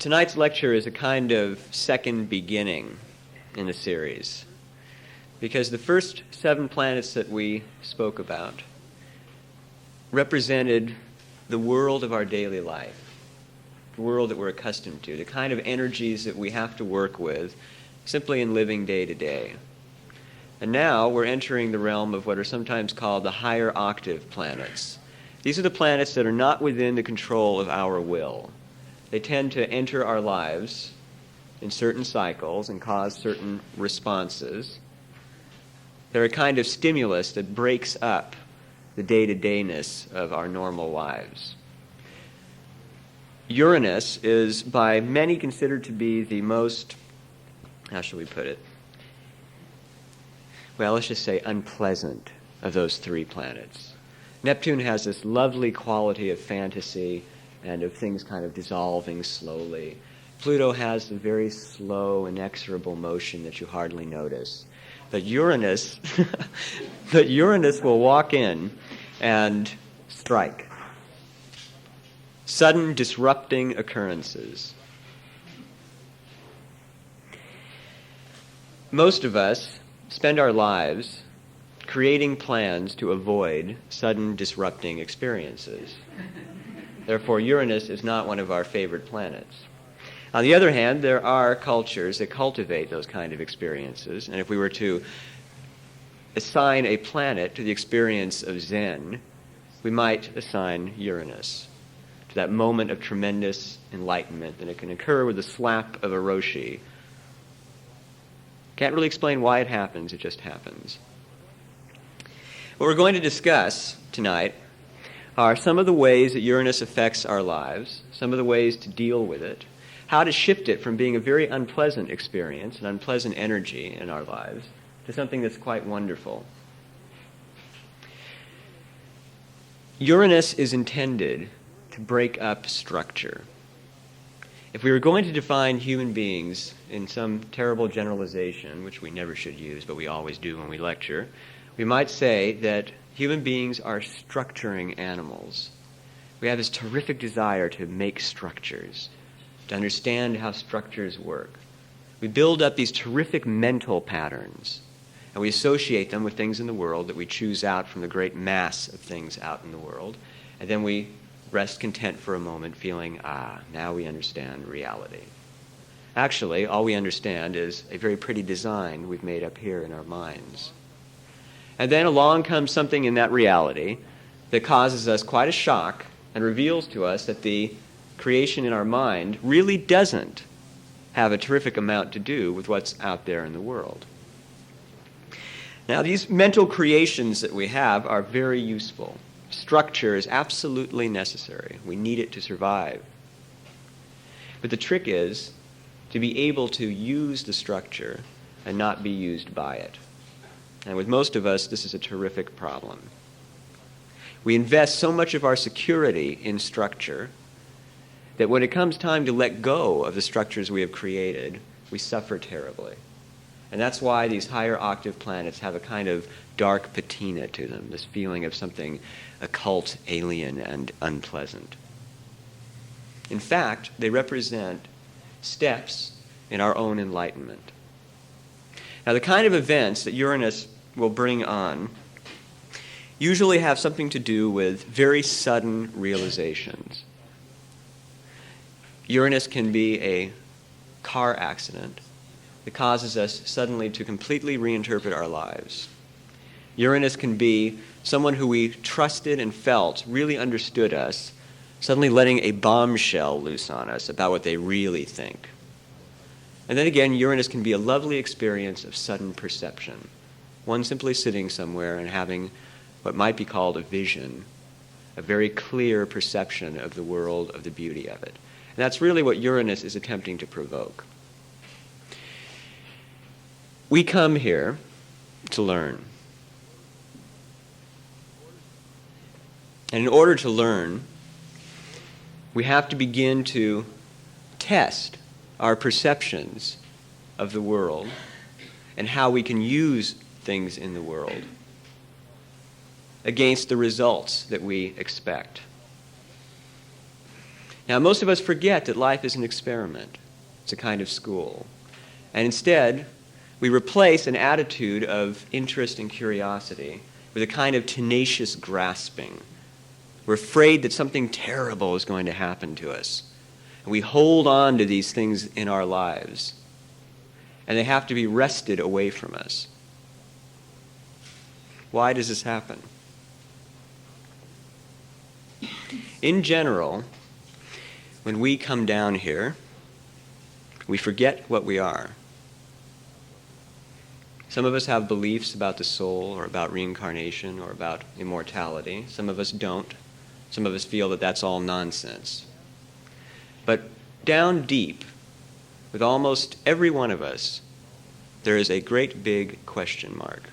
Tonight's lecture is a kind of second beginning in the series, because the first 7 planets that we spoke about represented the world of our daily life, the world that we're accustomed to, the kind of energies that we have to work with simply in living day to day. And now we're entering the realm of what are sometimes called the higher octave planets. These are the planets that are not within the control of our will. They tend to enter our lives in certain cycles and cause certain responses. They're a kind of stimulus that breaks up the day-to-dayness of our normal lives. Uranus is by many considered to be the most, how shall we put it? Well, let's just say unpleasant of those 3 planets. Neptune has this lovely quality of fantasy and of things kind of dissolving slowly. Pluto has the very slow, inexorable motion that you hardly notice. But Uranus, will walk in and strike. Sudden disrupting occurrences. Most of us spend our lives creating plans to avoid sudden disrupting experiences. Therefore, Uranus is not one of our favorite planets. On the other hand, there are cultures that cultivate those kind of experiences, and if we were to assign a planet to the experience of Zen, we might assign Uranus to that moment of tremendous enlightenment, and it can occur with the slap of a roshi. Can't really explain why it happens, it just happens. What we're going to discuss tonight are some of the ways that Uranus affects our lives, some of the ways to deal with it, how to shift it from being a very unpleasant experience, an unpleasant energy in our lives, to something that's quite wonderful. Uranus is intended to break up structure. If we were going to define human beings in some terrible generalization, which we never should use, but we always do when we lecture, we might say that human beings are structuring animals. We have this terrific desire to make structures, to understand how structures work. We build up these terrific mental patterns, and we associate them with things in the world that we choose out from the great mass of things out in the world, and then we rest content for a moment feeling, now we understand reality. Actually, all we understand is a very pretty design we've made up here in our minds. And then along comes something in that reality that causes us quite a shock and reveals to us that the creation in our mind really doesn't have a terrific amount to do with what's out there in the world. Now, these mental creations that we have are very useful. Structure is absolutely necessary. We need it to survive. But the trick is to be able to use the structure and not be used by it. And with most of us, this is a terrific problem. We invest so much of our security in structure that when it comes time to let go of the structures we have created, we suffer terribly. And that's why these higher octave planets have a kind of dark patina to them, this feeling of something occult, alien, and unpleasant. In fact, they represent steps in our own enlightenment. Now, the kind of events that Uranus will bring on usually have something to do with very sudden realizations. Uranus can be a car accident that causes us suddenly to completely reinterpret our lives. Uranus can be someone who we trusted and felt really understood us, suddenly letting a bombshell loose on us about what they really think. And then again, Uranus can be a lovely experience of sudden perception. One simply sitting somewhere and having what might be called a vision, a very clear perception of the world, of the beauty of it. And that's really what Uranus is attempting to provoke. We come here to learn. And in order to learn, we have to begin to test our perceptions of the world and how we can use things in the world against the results that we expect. Now, most of us forget that life is an experiment. It's a kind of school. And instead, we replace an attitude of interest and curiosity with a kind of tenacious grasping. We're afraid that something terrible is going to happen to us. And we hold on to these things in our lives. And they have to be wrested away from us. Why does this happen? In general, when we come down here, we forget what we are. Some of us have beliefs about the soul or about reincarnation or about immortality. Some of us don't. Some of us feel that that's all nonsense. But down deep, with almost every one of us, there is a great big question mark.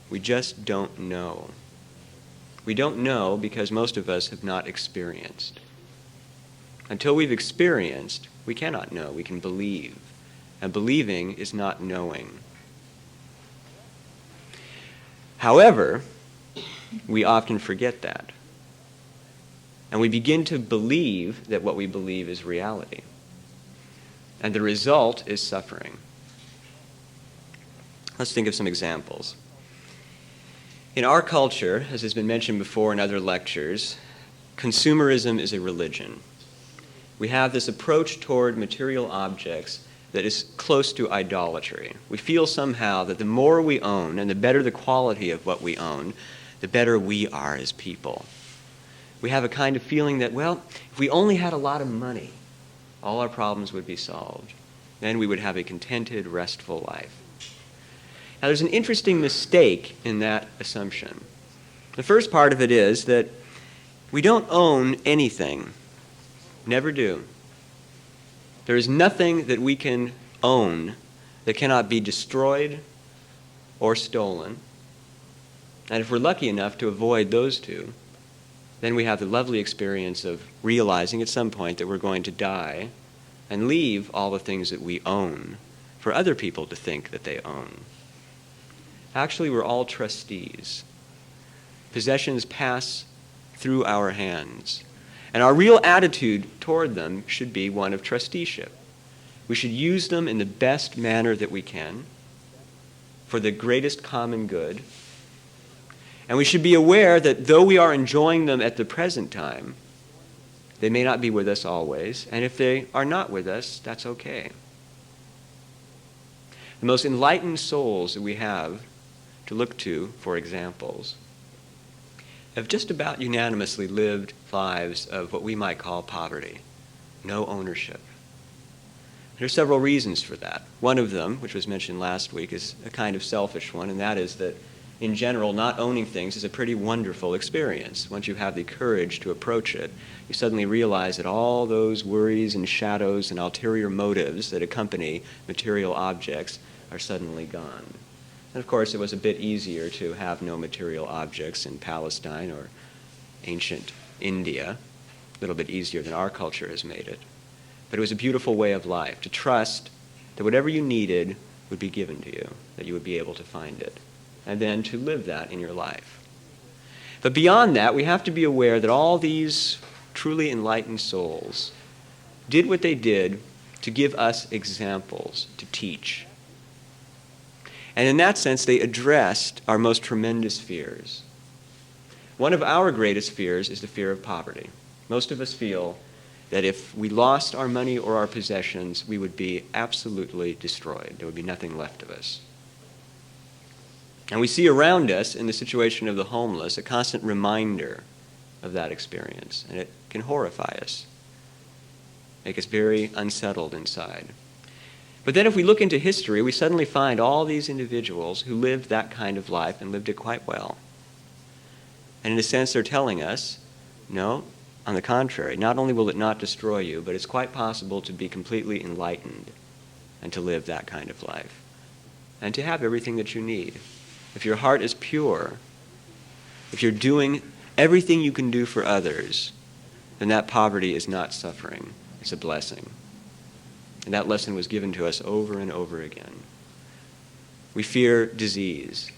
We just don't know. We don't know because most of us have not experienced. Until we've experienced, we cannot know. We can believe. And believing is not knowing. However, we often forget that. And we begin to believe that what we believe is reality. And the result is suffering. Let's think of some examples. In our culture, as has been mentioned before in other lectures, consumerism is a religion. We have this approach toward material objects that is close to idolatry. We feel somehow that the more we own and the better the quality of what we own, the better we are as people. We have a kind of feeling that, well, if we only had a lot of money, all our problems would be solved. Then we would have a contented, restful life. Now, there's an interesting mistake in that assumption. The first part of it is that we don't own anything. Never do. There is nothing that we can own that cannot be destroyed or stolen. And if we're lucky enough to avoid those two, then we have the lovely experience of realizing at some point that we're going to die and leave all the things that we own for other people to think that they own. Actually, we're all trustees. Possessions pass through our hands. And our real attitude toward them should be one of trusteeship. We should use them in the best manner that we can for the greatest common good. And we should be aware that though we are enjoying them at the present time, they may not be with us always. And if they are not with us, that's okay. The most enlightened souls that we have to look to for examples have just about unanimously lived lives of what we might call poverty, no ownership. There are several reasons for that. One of them, which was mentioned last week, is a kind of selfish one, and that is that in general, not owning things is a pretty wonderful experience. Once you have the courage to approach it, you suddenly realize that all those worries and shadows and ulterior motives that accompany material objects are suddenly gone. And of course, it was a bit easier to have no material objects in Palestine or ancient India, a little bit easier than our culture has made it. But it was a beautiful way of life, to trust that whatever you needed would be given to you, that you would be able to find it, and then to live that in your life. But beyond that, we have to be aware that all these truly enlightened souls did what they did to give us examples, to teach. And in that sense, they addressed our most tremendous fears. One of our greatest fears is the fear of poverty. Most of us feel that if we lost our money or our possessions, we would be absolutely destroyed. There would be nothing left of us. And we see around us, in the situation of the homeless, a constant reminder of that experience. And it can horrify us, make us very unsettled inside. But then if we look into history, we suddenly find all these individuals who lived that kind of life and lived it quite well. And in a sense, they're telling us, no, on the contrary, not only will it not destroy you, but it's quite possible to be completely enlightened and to live that kind of life and to have everything that you need. If your heart is pure, if you're doing everything you can do for others, then that poverty is not suffering. It's a blessing. And that lesson was given to us over and over again. We fear disease.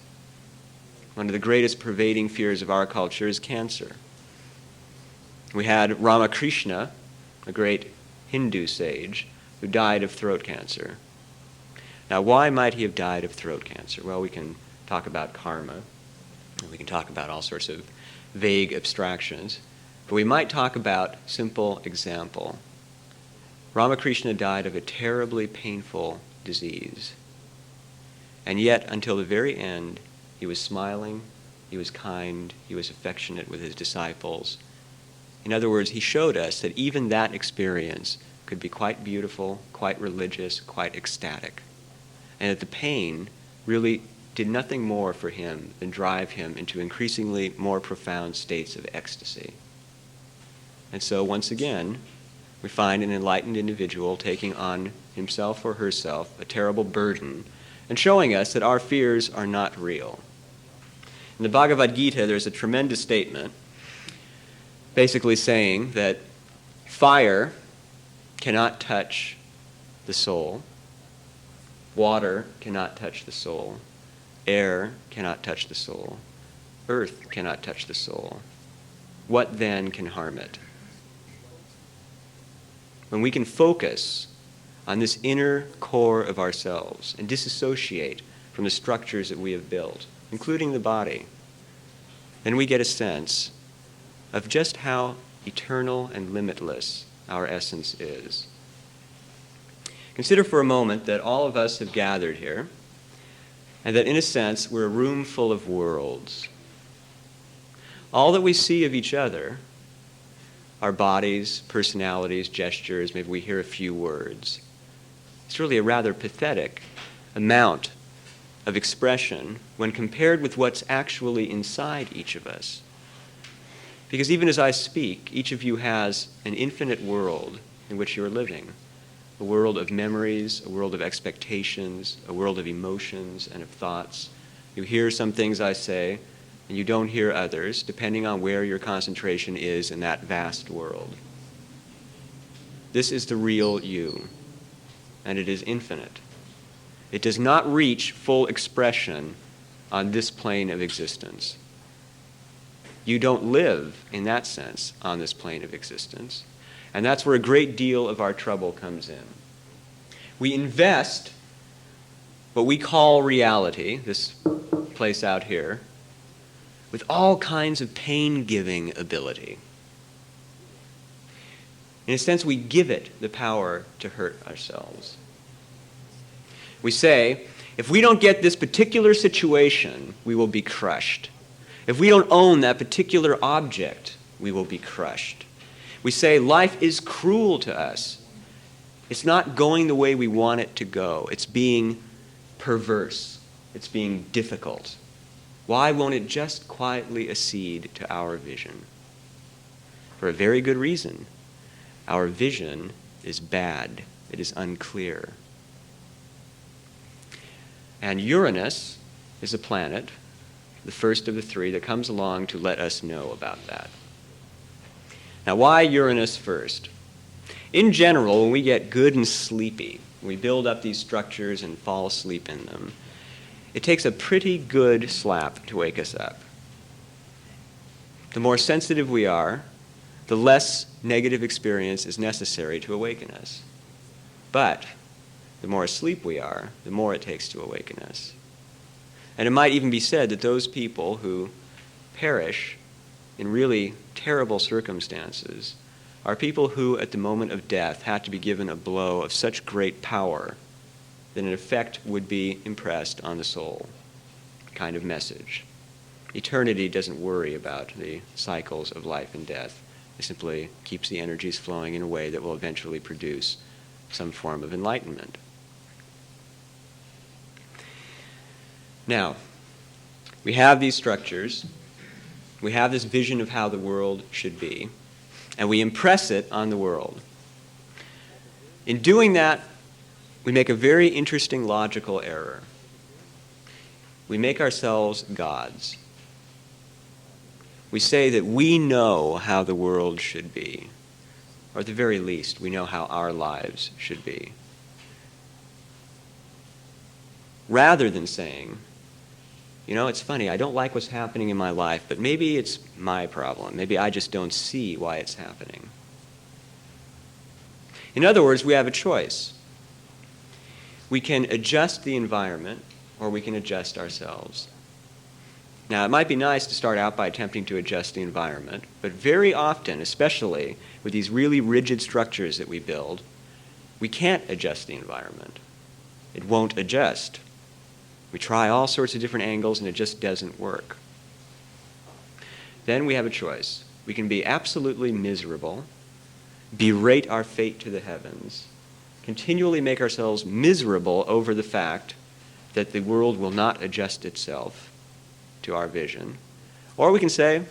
One of the greatest pervading fears of our culture is cancer. We had Ramakrishna, a great Hindu sage who died of throat cancer. Now, why might he have died of throat cancer? Well, we can talk about karma, and we can talk about all sorts of vague abstractions, but we might talk about simple example. Ramakrishna died of a terribly painful disease, and yet until the very end, he was smiling, he was kind, he was affectionate with his disciples. In other words, he showed us that even that experience could be quite beautiful, quite religious, quite ecstatic, and that the pain really did nothing more for him than drive him into increasingly more profound states of ecstasy. And so, once again, we find an enlightened individual taking on himself or herself a terrible burden and showing us that our fears are not real. In the Bhagavad Gita, there's a tremendous statement basically saying that fire cannot touch the soul, water cannot touch the soul, air cannot touch the soul, earth cannot touch the soul. What then can harm it? When we can focus on this inner core of ourselves and disassociate from the structures that we have built, including the body, then we get a sense of just how eternal and limitless our essence is. Consider for a moment that all of us have gathered here, and that in a sense we're a room full of worlds. All that we see of each other, our bodies, personalities, gestures, maybe we hear a few words. It's really a rather pathetic amount of expression when compared with what's actually inside each of us. Because even as I speak, each of you has an infinite world in which you're living. A world of memories, a world of expectations, a world of emotions and of thoughts. You hear some things I say, and you don't hear others, depending on where your concentration is in that vast world. This is the real you, and it is infinite. It does not reach full expression on this plane of existence. You don't live, in that sense, on this plane of existence. And that's where a great deal of our trouble comes in. We invest what we call reality, this place out here, with all kinds of pain-giving ability. In a sense, we give it the power to hurt ourselves. We say, if we don't get this particular situation, we will be crushed. If we don't own that particular object, we will be crushed. We say life is cruel to us. It's not going the way we want it to go. It's being perverse. It's being difficult. Why won't it just quietly accede to our vision? For a very good reason. Our vision is bad. It is unclear. And Uranus is a planet, the first of the three, that comes along to let us know about that. Now, why Uranus first? In general, when we get good and sleepy, we build up these structures and fall asleep in them, it takes a pretty good slap to wake us up. The more sensitive we are, the less negative experience is necessary to awaken us. But the more asleep we are, the more it takes to awaken us. And it might even be said that those people who perish in really terrible circumstances are people who, at the moment of death, had to be given a blow of such great power that an effect would be impressed on the soul, kind of message. Eternity doesn't worry about the cycles of life and death. It simply keeps the energies flowing in a way that will eventually produce some form of enlightenment. Now, we have these structures, we have this vision of how the world should be, and we impress it on the world. In doing that, we make a very interesting logical error. We make ourselves gods. We say that we know how the world should be, or at the very least, we know how our lives should be. Rather than saying, you know, it's funny, I don't like what's happening in my life, but maybe it's my problem. Maybe I just don't see why it's happening. In other words, we have a choice. We can adjust the environment, or we can adjust ourselves. Now, it might be nice to start out by attempting to adjust the environment, but very often, especially with these really rigid structures that we build, we can't adjust the environment. It won't adjust. We try all sorts of different angles, and it just doesn't work. Then we have a choice. We can be absolutely miserable, berate our fate to the heavens, continually make ourselves miserable over the fact that the world will not adjust itself to our vision. Or we can say,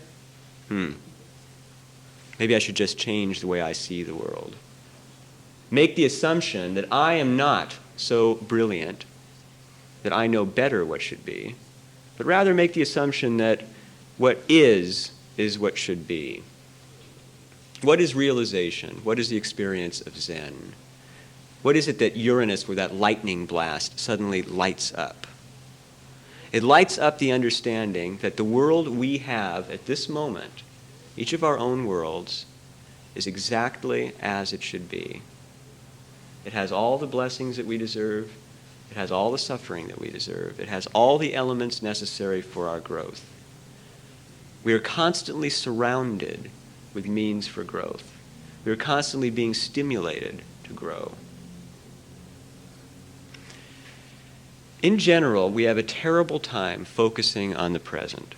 maybe I should just change the way I see the world. Make the assumption that I am not so brilliant that I know better what should be, but rather make the assumption that what is what should be. What is realization? What is the experience of Zen? What is it that Uranus, with that lightning blast, suddenly lights up? It lights up the understanding that the world we have at this moment, each of our own worlds, is exactly as it should be. It has all the blessings that we deserve. It has all the suffering that we deserve. It has all the elements necessary for our growth. We are constantly surrounded with means for growth. We are constantly being stimulated to grow. In general, we have a terrible time focusing on the present.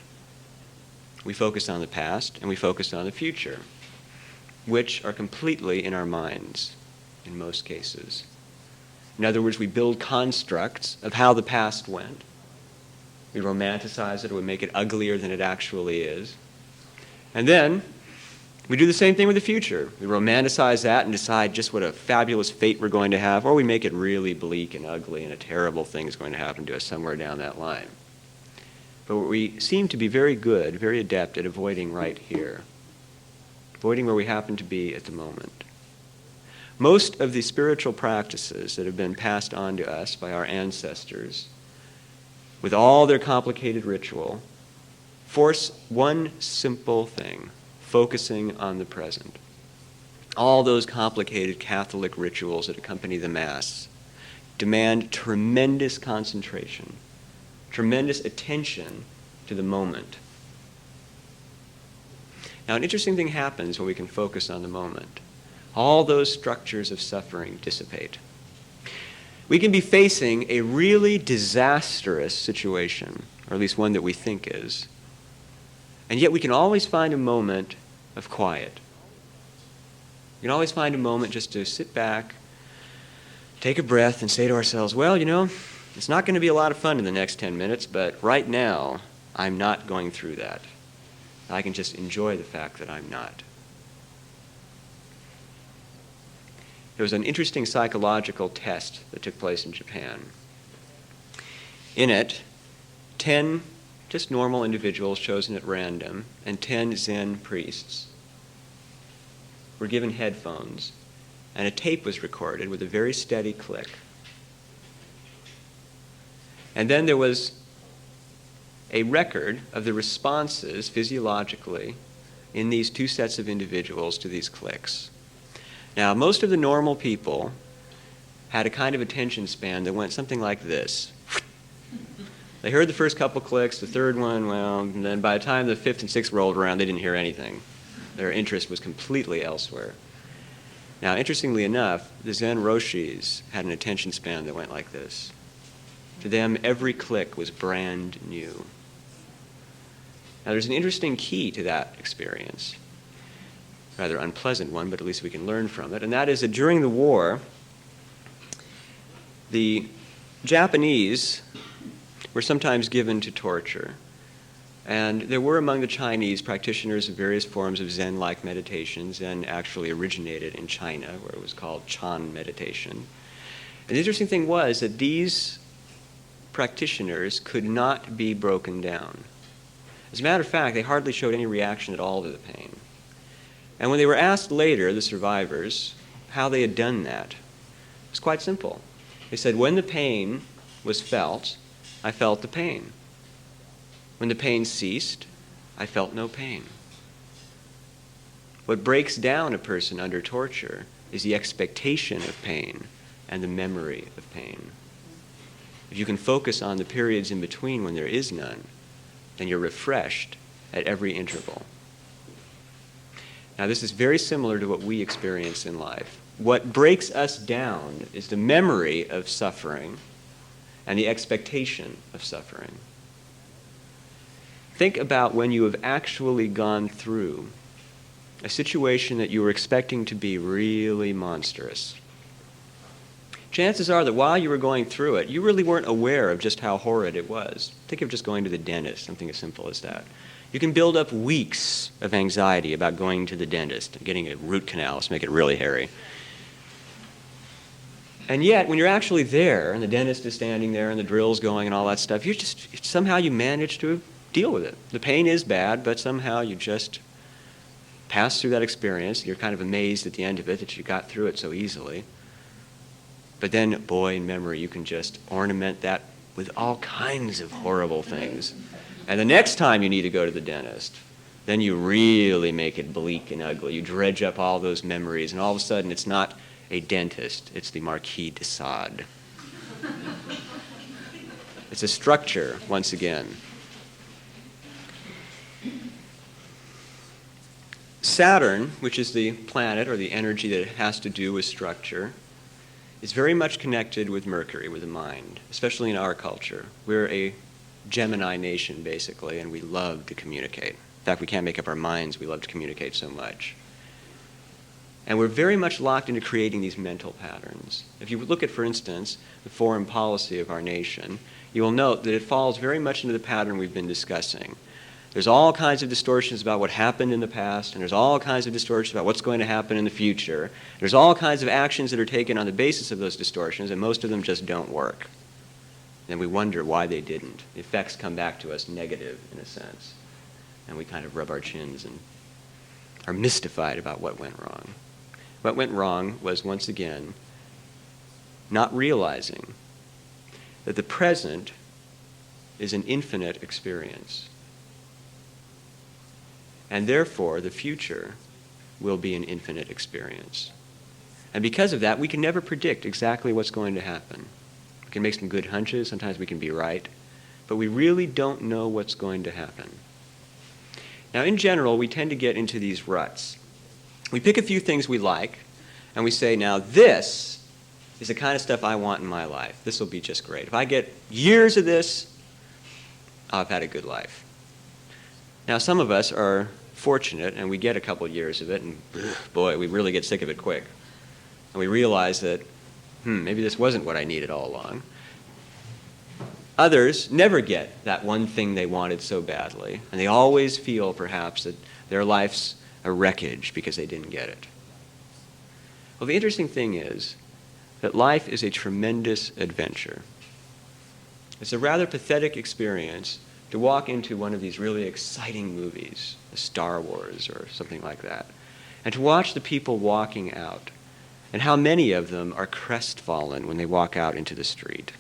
We focus on the past and we focus on the future, which are completely in our minds in most cases. In other words, we build constructs of how the past went. We romanticize it, or we make it uglier than it actually is. And then we do the same thing with the future. We romanticize that and decide just what a fabulous fate we're going to have, or we make it really bleak and ugly and a terrible thing is going to happen to us somewhere down that line. But we seem to be very good, very adept at avoiding right here, avoiding where we happen to be at the moment. Most of the spiritual practices that have been passed on to us by our ancestors, with all their complicated ritual, force one simple thing: focusing on the present. All those complicated Catholic rituals that accompany the Mass demand tremendous concentration, tremendous attention to the moment. Now, an interesting thing happens when we can focus on the moment. All those structures of suffering dissipate. We can be facing a really disastrous situation, or at least one that we think is, and yet we can always find a moment of quiet. We can always find a moment just to sit back, take a breath, and say to ourselves, well, it's not going to be a lot of fun in the next 10 minutes, but right now, I'm not going through that. I can just enjoy the fact that I'm not. There was an interesting psychological test that took place in Japan. In it, 10 just normal individuals chosen at random and 10 Zen priests were given headphones, and a tape was recorded with a very steady click. And then there was a record of the responses physiologically in these two sets of individuals to these clicks. Now, most of the normal people had a kind of attention span that went something like this. They heard the first couple clicks, the third one, and then by the time the fifth and sixth rolled around, they didn't hear anything. Their interest was completely elsewhere. Now, interestingly enough, the Zen Roshis had an attention span that went like this. To them, every click was brand new. Now, there's an interesting key to that experience. Rather unpleasant one, but at least we can learn from it. And that is that during the war, the Japanese were sometimes given to torture. And there were among the Chinese practitioners of various forms of Zen-like meditation. Zen actually originated in China, where it was called Chan meditation. And the interesting thing was that these practitioners could not be broken down. As a matter of fact, they hardly showed any reaction at all to the pain. And when they were asked later, the survivors, how they had done that, it was quite simple. They said, when the pain was felt, I felt the pain. When the pain ceased, I felt no pain. What breaks down a person under torture is the expectation of pain and the memory of pain. If you can focus on the periods in between when there is none, then you're refreshed at every interval. Now, this is very similar to what we experience in life. What breaks us down is the memory of suffering and the expectation of suffering. Think about when you have actually gone through a situation that you were expecting to be really monstrous. Chances are that while you were going through it, you really weren't aware of just how horrid it was. Think of just going to the dentist, something as simple as that. You can build up weeks of anxiety about going to the dentist and getting a root canal to make it really hairy. And yet, when you're actually there, and the dentist is standing there, and the drill's going, and all that stuff, somehow you manage to deal with it. The pain is bad, but somehow you just pass through that experience. You're kind of amazed at the end of it that you got through it so easily. But then, boy, in memory, you can just ornament that with all kinds of horrible things. And the next time you need to go to the dentist, then you really make it bleak and ugly. You dredge up all those memories, and all of a sudden it's not a dentist, it's the Marquis de Sade. It's a structure, once again. Saturn, which is the planet or the energy that has to do with structure, is very much connected with Mercury, with the mind, especially in our culture. We're a Gemini nation, basically, and we love to communicate. In fact, we can't make up our minds. We love to communicate so much. And we're very much locked into creating these mental patterns. If you look at, for instance, the foreign policy of our nation, you will note that it falls very much into the pattern we've been discussing. There's all kinds of distortions about what happened in the past, and there's all kinds of distortions about what's going to happen in the future. There's all kinds of actions that are taken on the basis of those distortions, and most of them just don't work. Then we wonder why they didn't. The effects come back to us negative, in a sense. And we kind of rub our chins and are mystified about what went wrong. What went wrong was, once again, not realizing that the present is an infinite experience. And therefore, the future will be an infinite experience. And because of that, we can never predict exactly what's going to happen. We can make some good hunches, sometimes we can be right, but we really don't know what's going to happen. Now, in general, we tend to get into these ruts. We pick a few things we like, and we say, now this is the kind of stuff I want in my life. This will be just great. If I get years of this, I've had a good life. Now, some of us are fortunate, and we get a couple years of it, and boy, we really get sick of it quick. And we realize that, maybe this wasn't what I needed all along. Others never get that one thing they wanted so badly, and they always feel, perhaps, that their life's a wreckage because they didn't get it. Well, the interesting thing is that life is a tremendous adventure. It's a rather pathetic experience to walk into one of these really exciting movies, Star Wars or something like that, and to watch the people walking out, and how many of them are crestfallen when they walk out into the street.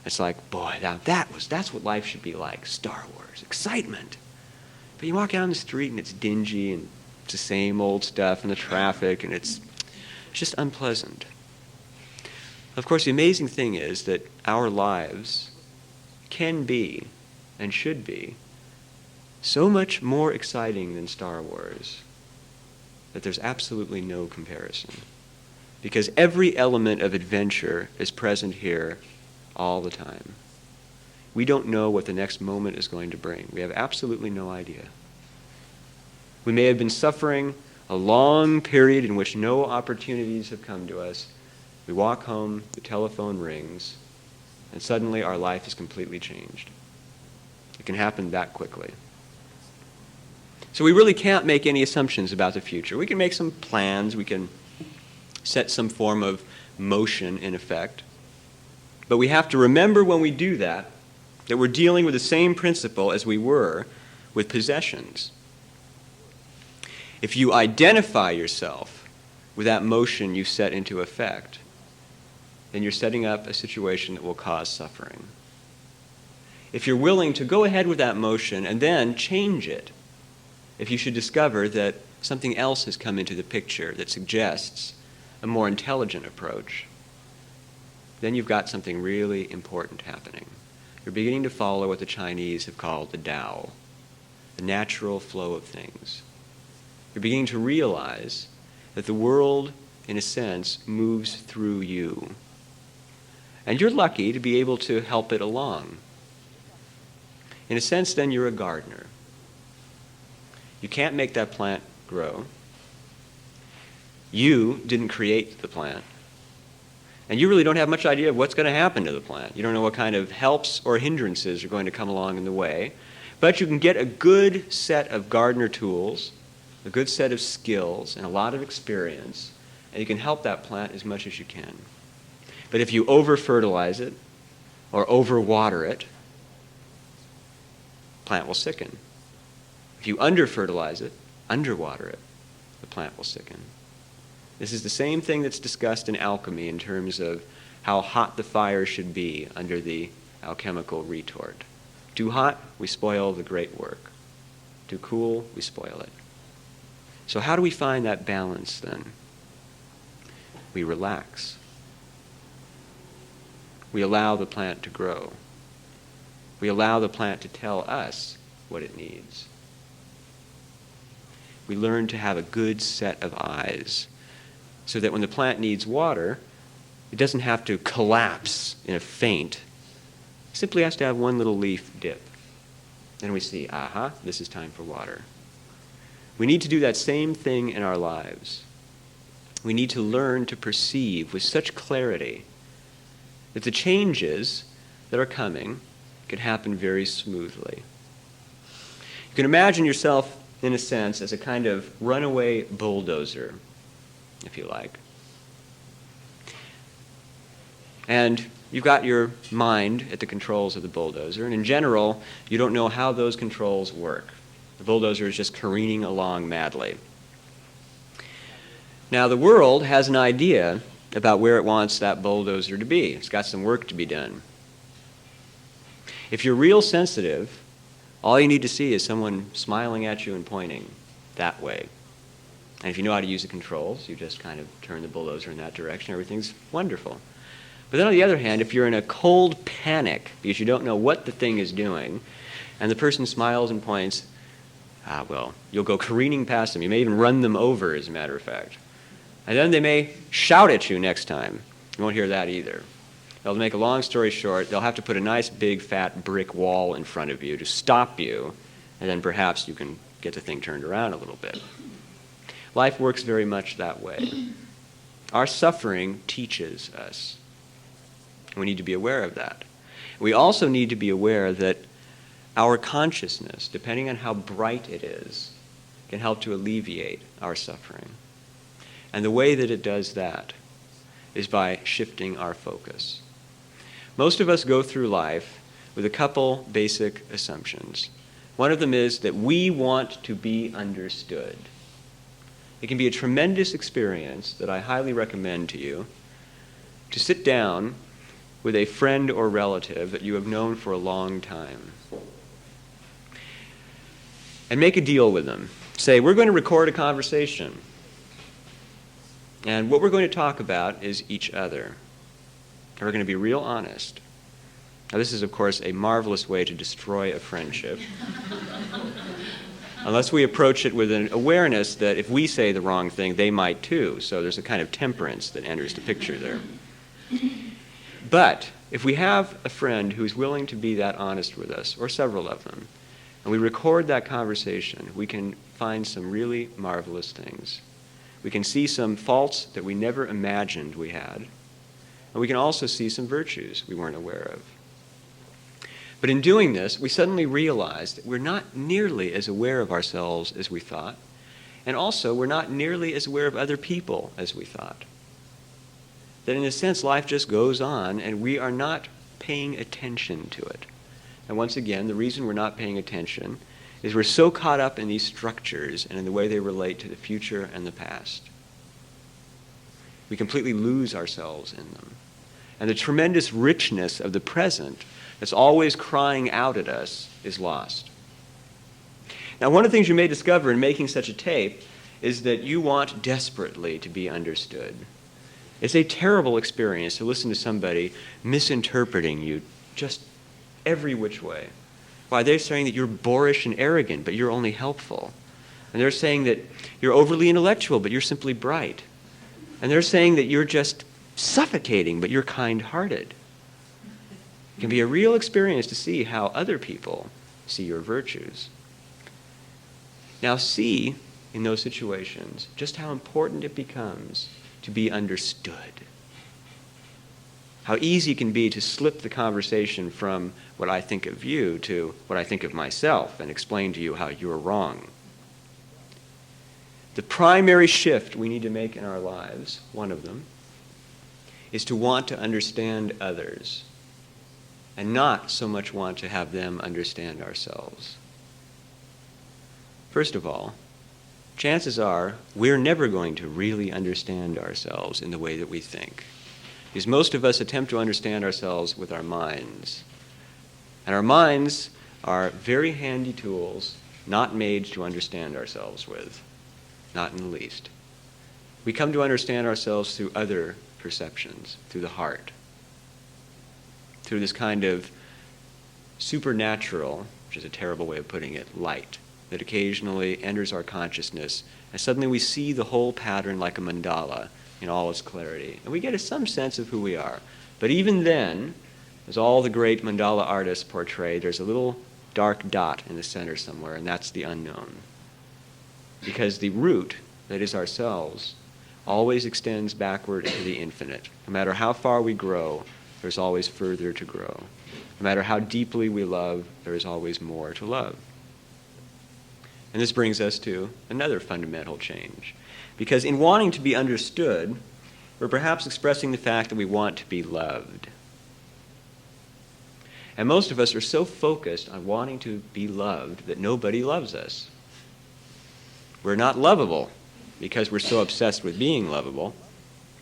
It's like, boy, now that's what life should be like, Star Wars, excitement. But you walk out on the street and it's dingy and it's the same old stuff and the traffic, and it's just unpleasant. Of course, the amazing thing is that our lives can be and should be so much more exciting than Star Wars that there's absolutely no comparison. Because every element of adventure is present here all the time. We don't know what the next moment is going to bring. We have absolutely no idea. We may have been suffering a long period in which no opportunities have come to us. We walk home, the telephone rings, and suddenly our life is completely changed. It can happen that quickly. So we really can't make any assumptions about the future. We can make some plans, we can set some form of motion in effect, but we have to remember when we do that we're dealing with the same principle as we were with possessions. If you identify yourself with that motion you set into effect, then you're setting up a situation that will cause suffering. If you're willing to go ahead with that motion and then change it, if you should discover that something else has come into the picture that suggests a more intelligent approach, then you've got something really important happening. You're beginning to follow what the Chinese have called the Tao, the natural flow of things. You're beginning to realize that the world, in a sense, moves through you. And you're lucky to be able to help it along. In a sense, then, you're a gardener. You can't make that plant grow. You didn't create the plant. And you really don't have much idea of what's going to happen to the plant. You don't know what kind of helps or hindrances are going to come along in the way. But you can get a good set of gardener tools, a good set of skills, and a lot of experience, and you can help that plant as much as you can. But if you over-fertilize it or over-water it, the plant will sicken. If you under-fertilize it, under-water it, the plant will sicken. This is the same thing that's discussed in alchemy in terms of how hot the fire should be under the alchemical retort. Too hot, we spoil the great work. Too cool, we spoil it. So how do we find that balance then? We relax. We allow the plant to grow. We allow the plant to tell us what it needs. We learn to have a good set of eyes so that when the plant needs water, it doesn't have to collapse in a faint. It simply has to have one little leaf dip. Then we see, aha, this is time for water. We need to do that same thing in our lives. We need to learn to perceive with such clarity that the changes that are coming can happen very smoothly. You can imagine yourself, in a sense, as a kind of runaway bulldozer, if you like. And you've got your mind at the controls of the bulldozer, and in general, you don't know how those controls work. The bulldozer is just careening along madly. Now, the world has an idea about where it wants that bulldozer to be. It's got some work to be done. If you're real sensitive, all you need to see is someone smiling at you and pointing that way. And if you know how to use the controls, you just kind of turn the bulldozer in that direction. Everything's wonderful. But then on the other hand, if you're in a cold panic because you don't know what the thing is doing, and the person smiles and points, well, you'll go careening past them. You may even run them over, as a matter of fact. And then they may shout at you next time. You won't hear that either. They'll make a long story short, they'll have to put a nice big fat brick wall in front of you to stop you, and then perhaps you can get the thing turned around a little bit. Life works very much that way. Our suffering teaches us. We need to be aware of that. We also need to be aware that our consciousness, depending on how bright it is, can help to alleviate our suffering. And the way that it does that is by shifting our focus. Most of us go through life with a couple basic assumptions. One of them is that we want to be understood. It can be a tremendous experience that I highly recommend to you to sit down with a friend or relative that you have known for a long time and make a deal with them. Say, we're going to record a conversation, and what we're going to talk about is each other. And we're going to be real honest. Now, this is, of course, a marvelous way to destroy a friendship. Unless we approach it with an awareness that if we say the wrong thing, they might too. So there's a kind of temperance that enters the picture there. But if we have a friend who's willing to be that honest with us, or several of them, and we record that conversation, we can find some really marvelous things. We can see some faults that we never imagined we had, and we can also see some virtues we weren't aware of. But in doing this, we suddenly realize that we're not nearly as aware of ourselves as we thought, and also we're not nearly as aware of other people as we thought. That in a sense, life just goes on, and we are not paying attention to it. And once again, the reason we're not paying attention is we're so caught up in these structures and in the way they relate to the future and the past. We completely lose ourselves in them. And the tremendous richness of the present that's always crying out at us is lost. Now, one of the things you may discover in making such a tape is that you want desperately to be understood. It's a terrible experience to listen to somebody misinterpreting you just every which way. Why, they're saying that you're boorish and arrogant, but you're only helpful. And they're saying that you're overly intellectual, but you're simply bright. And they're saying that you're just suffocating, but you're kind-hearted. It can be a real experience to see how other people see your virtues. Now see, in those situations, just how important it becomes to be understood. How easy it can be to slip the conversation from what I think of you to what I think of myself and explain to you how you're wrong. The primary shift we need to make in our lives, one of them, is to want to understand others and not so much want to have them understand ourselves. First of all, chances are we're never going to really understand ourselves in the way that we think. Because most of us attempt to understand ourselves with our minds. And our minds are very handy tools not made to understand ourselves with. Not in the least. We come to understand ourselves through other perceptions, through the heart. Through this kind of supernatural, which is a terrible way of putting it, light that occasionally enters our consciousness, and suddenly we see the whole pattern like a mandala in all its clarity. And we get some sense of who we are. But even then, as all the great mandala artists portray, there's a little dark dot in the center somewhere, and that's the unknown. Because the root, that is ourselves, always extends backward into the infinite. No matter how far we grow, there's always further to grow. No matter how deeply we love, there is always more to love. And this brings us to another fundamental change. Because in wanting to be understood, we're perhaps expressing the fact that we want to be loved. And most of us are so focused on wanting to be loved that nobody loves us. We're not lovable because we're so obsessed with being lovable.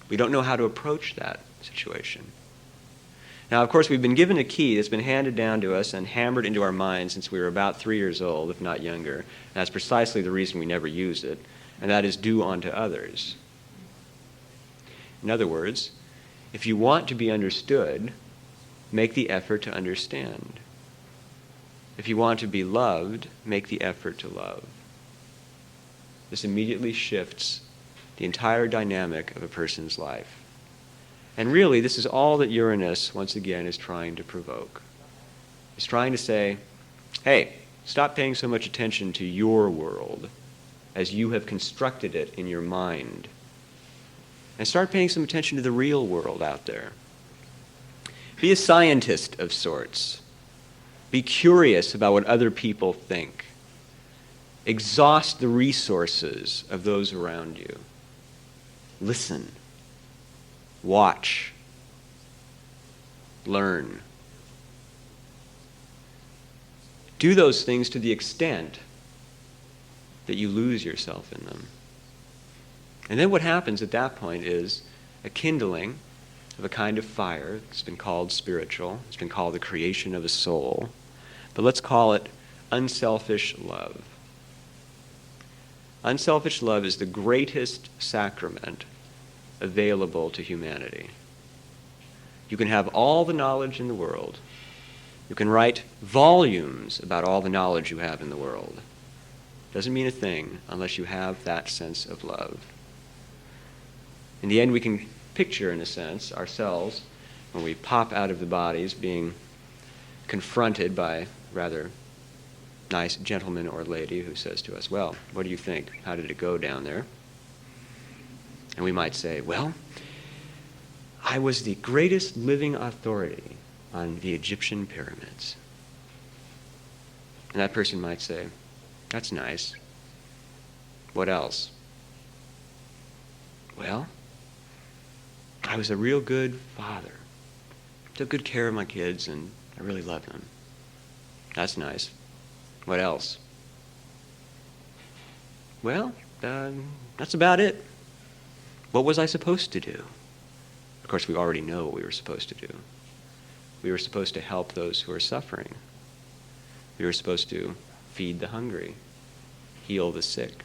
We don't know how to approach that situation. Now, of course, we've been given a key that's been handed down to us and hammered into our minds since we were about 3 years old, if not younger. And that's precisely the reason we never use it, and that is do unto others. In other words, if you want to be understood, make the effort to understand. If you want to be loved, make the effort to love. This immediately shifts the entire dynamic of a person's life. And really, this is all that Uranus, once again, is trying to provoke. He's trying to say, hey, stop paying so much attention to your world as you have constructed it in your mind. And start paying some attention to the real world out there. Be a scientist of sorts. Be curious about what other people think. Exhaust the resources of those around you. Listen. Watch. Learn. Do those things to the extent that you lose yourself in them. And then what happens at that point is a kindling of a kind of fire. It's been called spiritual. It's been called the creation of a soul. But let's call it unselfish love. Unselfish love is the greatest sacrament available to humanity. You can have all the knowledge in the world. You can write volumes about all the knowledge you have in the world. Doesn't mean a thing unless you have that sense of love. In the end, we can picture, in a sense, ourselves, when we pop out of the bodies, being confronted by a rather nice gentleman or lady who says to us, well, what do you think? How did it go down there? And we might say, well, I was the greatest living authority on the Egyptian pyramids. And that person might say, that's nice. What else? Well, I was a real good father. Took good care of my kids, and I really loved them. That's nice. What else? Well, that's about it. What was I supposed to do? Of course, we already know what we were supposed to do. We were supposed to help those who are suffering. We were supposed to feed the hungry, heal the sick.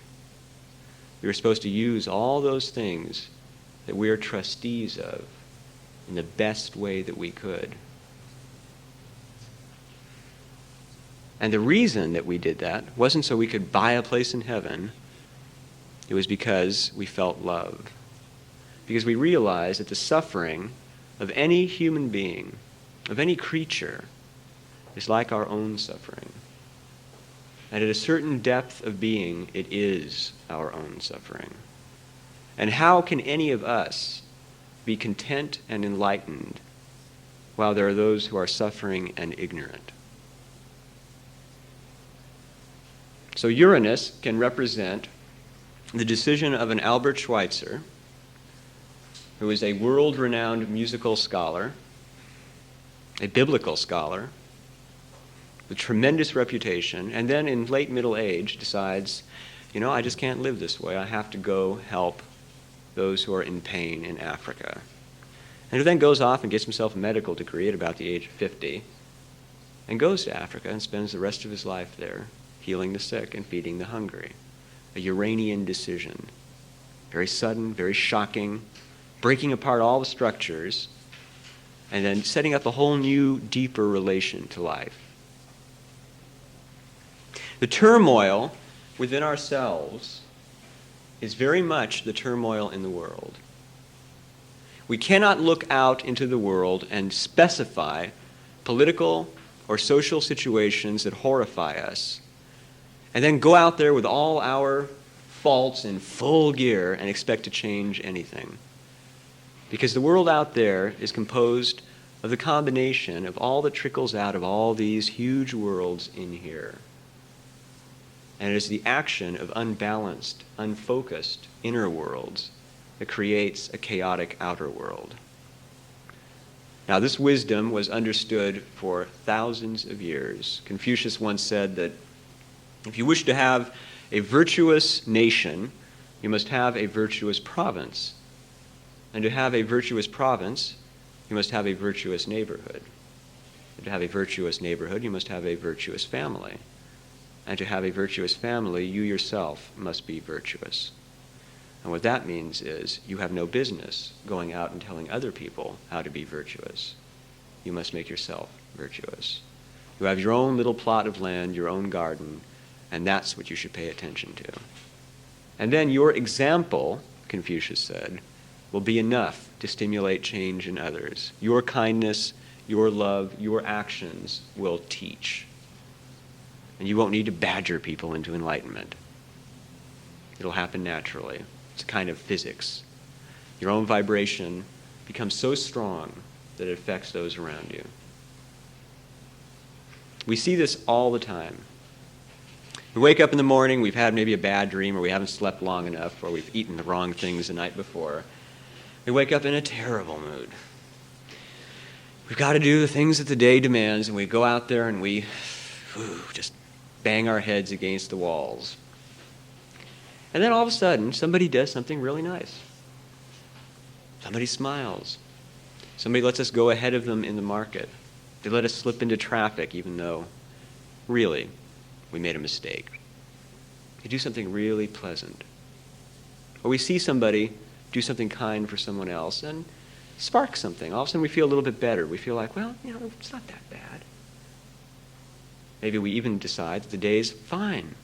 We were supposed to use all those things that we are trustees of in the best way that we could. And the reason that we did that wasn't so we could buy a place in heaven. It was because we felt love. Because we realized that the suffering of any human being, of any creature, is like our own suffering. And at a certain depth of being, it is our own suffering. And how can any of us be content and enlightened while there are those who are suffering and ignorant? So Uranus can represent the decision of an Albert Schweitzer, who is a world-renowned musical scholar, a biblical scholar, with tremendous reputation, and then in late middle age decides, I just can't live this way. I have to go help those who are in pain in Africa. And who then goes off and gets himself a medical degree at about the age of 50, and goes to Africa and spends the rest of his life there, healing the sick and feeding the hungry. A Uranian decision. Very sudden, very shocking, breaking apart all the structures, and then setting up a whole new, deeper relation to life. The turmoil within ourselves is very much the turmoil in the world. We cannot look out into the world and specify political or social situations that horrify us, and then go out there with all our faults in full gear and expect to change anything. Because the world out there is composed of the combination of all that trickles out of all these huge worlds in here. And it is the action of unbalanced, unfocused inner worlds that creates a chaotic outer world. Now, this wisdom was understood for thousands of years. Confucius once said that if you wish to have a virtuous nation, you must have a virtuous province. And to have a virtuous province, you must have a virtuous neighborhood. And to have a virtuous neighborhood, you must have a virtuous family. And to have a virtuous family, you yourself must be virtuous. And what that means is you have no business going out and telling other people how to be virtuous. You must make yourself virtuous. You have your own little plot of land, your own garden, and that's what you should pay attention to. And then your example, Confucius said, will be enough to stimulate change in others. Your kindness, your love, your actions will teach. And you won't need to badger people into enlightenment. It'll happen naturally. It's a kind of physics. Your own vibration becomes so strong that it affects those around you. We see this all the time. We wake up in the morning, we've had maybe a bad dream, or we haven't slept long enough, or we've eaten the wrong things the night before. We wake up in a terrible mood. We've got to do the things that the day demands, and we go out there and we just bang our heads against the walls. And then all of a sudden, somebody does something really nice. Somebody smiles. Somebody lets us go ahead of them in the market. They let us slip into traffic even though, really, we made a mistake. They do something really pleasant. Or we see somebody do something kind for someone else and spark something. All of a sudden we feel a little bit better. We feel like, well, it's not that bad. Maybe we even decide that the day's fine.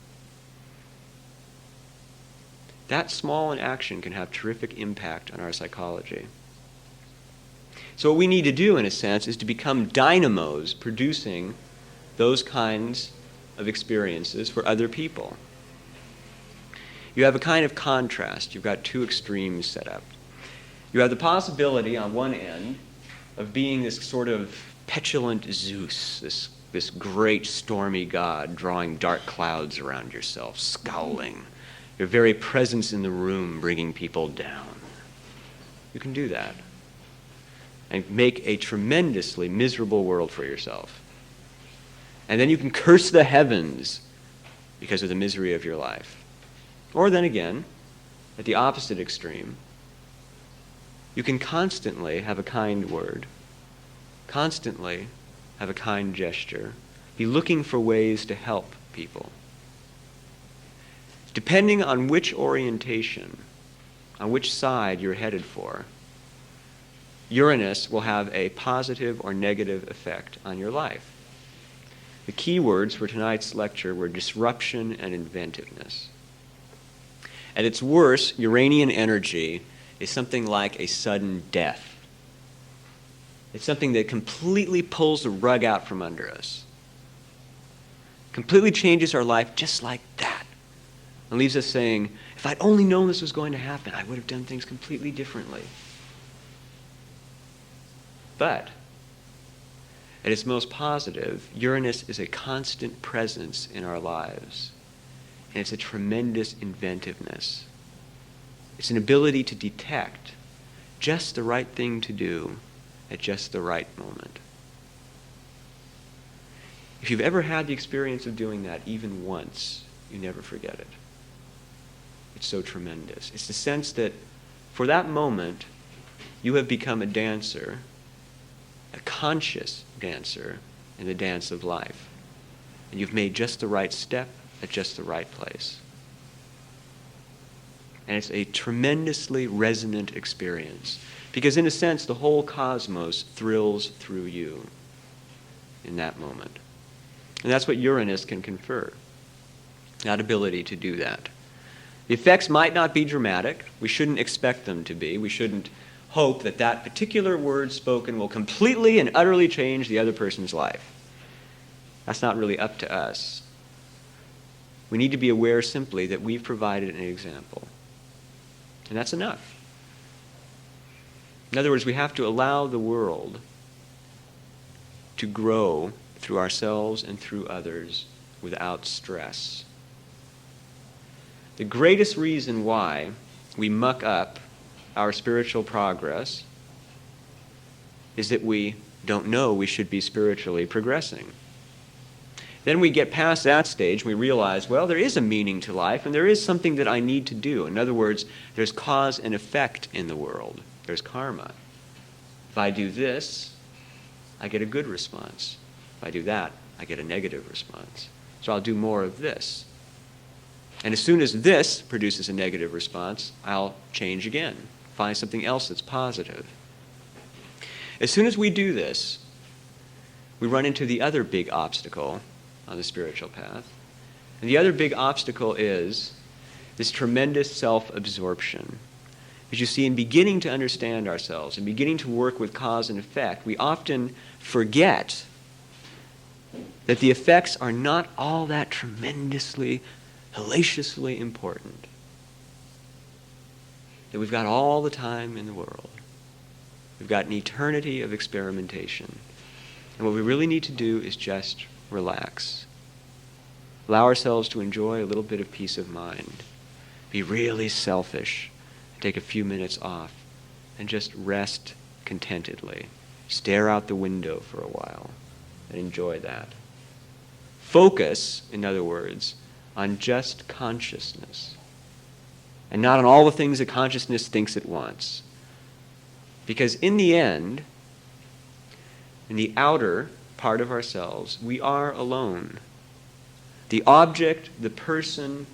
That small an action can have terrific impact on our psychology. So what we need to do, in a sense, is to become dynamos producing those kinds of experiences for other people. You have a kind of contrast. You've got two extremes set up. You have the possibility on one end of being this sort of petulant Zeus, this great stormy god drawing dark clouds around yourself, scowling, your very presence in the room bringing people down. You can do that and make a tremendously miserable world for yourself. And then you can curse the heavens because of the misery of your life. Or then again, at the opposite extreme, you can constantly have a kind word, constantly have a kind gesture, be looking for ways to help people. Depending on which orientation on which side you're headed for, Uranus will have a positive or negative effect on your life. The key words for tonight's lecture were disruption and inventiveness. At its worst, Uranian energy is something like a sudden death. It's something that completely pulls the rug out from under us, completely changes our life just like that, and leaves us saying, if I'd only known this was going to happen, I would have done things completely differently. But at its most positive, Uranus is a constant presence in our lives, and it's a tremendous inventiveness. It's an ability to detect just the right thing to do at just the right moment. If you've ever had the experience of doing that even once, you never forget it. It's so tremendous. It's the sense that for that moment, you have become a dancer, a conscious dancer in the dance of life. And you've made just the right step at just the right place. And it's a tremendously resonant experience. Because in a sense, the whole cosmos thrills through you in that moment. And that's what Uranus can confer, that ability to do that. The effects might not be dramatic. We shouldn't expect them to be. We shouldn't hope that that particular word spoken will completely and utterly change the other person's life. That's not really up to us. We need to be aware simply that we've provided an example. And that's enough. In other words, we have to allow the world to grow through ourselves and through others without stress. The greatest reason why we muck up our spiritual progress is that we don't know we should be spiritually progressing. Then we get past that stage and we realize, well, there is a meaning to life and there is something that I need to do. In other words, there's cause and effect in the world. There's karma. If I do this, I get a good response. If I do that, I get a negative response. So I'll do more of this. And as soon as this produces a negative response, I'll change again, find something else that's positive. As soon as we do this, we run into the other big obstacle on the spiritual path. And the other big obstacle is this tremendous self-absorption. As you see, in beginning to understand ourselves and beginning to work with cause and effect, we often forget that the effects are not all that tremendously, hellaciously important. That we've got all the time in the world. We've got an eternity of experimentation. And what we really need to do is just relax. Allow ourselves to enjoy a little bit of peace of mind. Be really selfish. Take a few minutes off and just rest contentedly. Stare out the window for a while and enjoy that. Focus, in other words, on just consciousness and not on all the things that consciousness thinks it wants. Because in the end, in the outer part of ourselves, we are alone. The object, the person,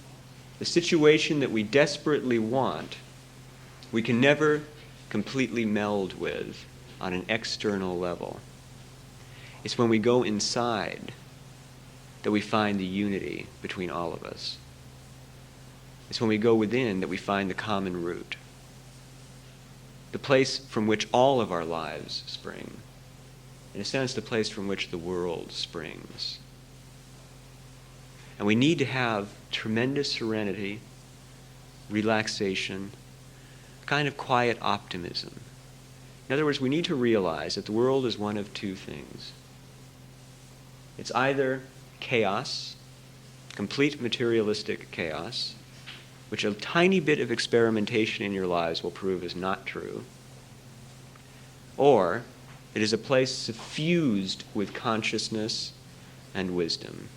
the situation that we desperately want, we can never completely meld with on an external level. It's when we go inside that we find the unity between all of us. It's when we go within that we find the common root, the place from which all of our lives spring. In a sense, the place from which the world springs. And we need to have tremendous serenity, relaxation, a kind of quiet optimism. In other words, we need to realize that the world is one of two things. It's either chaos, complete materialistic chaos, which a tiny bit of experimentation in your lives will prove is not true, or it is a place suffused with consciousness and wisdom.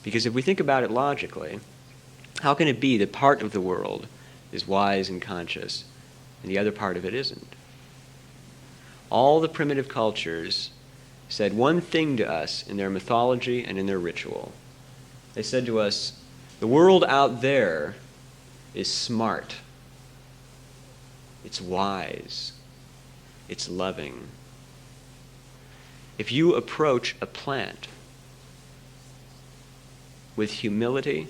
Because if we think about it logically, how can it be that part of the world is wise and conscious and the other part of it isn't? All the primitive cultures said one thing to us in their mythology and in their ritual. They said to us, the world out there is smart. It's wise. It's loving. If you approach a plant with humility,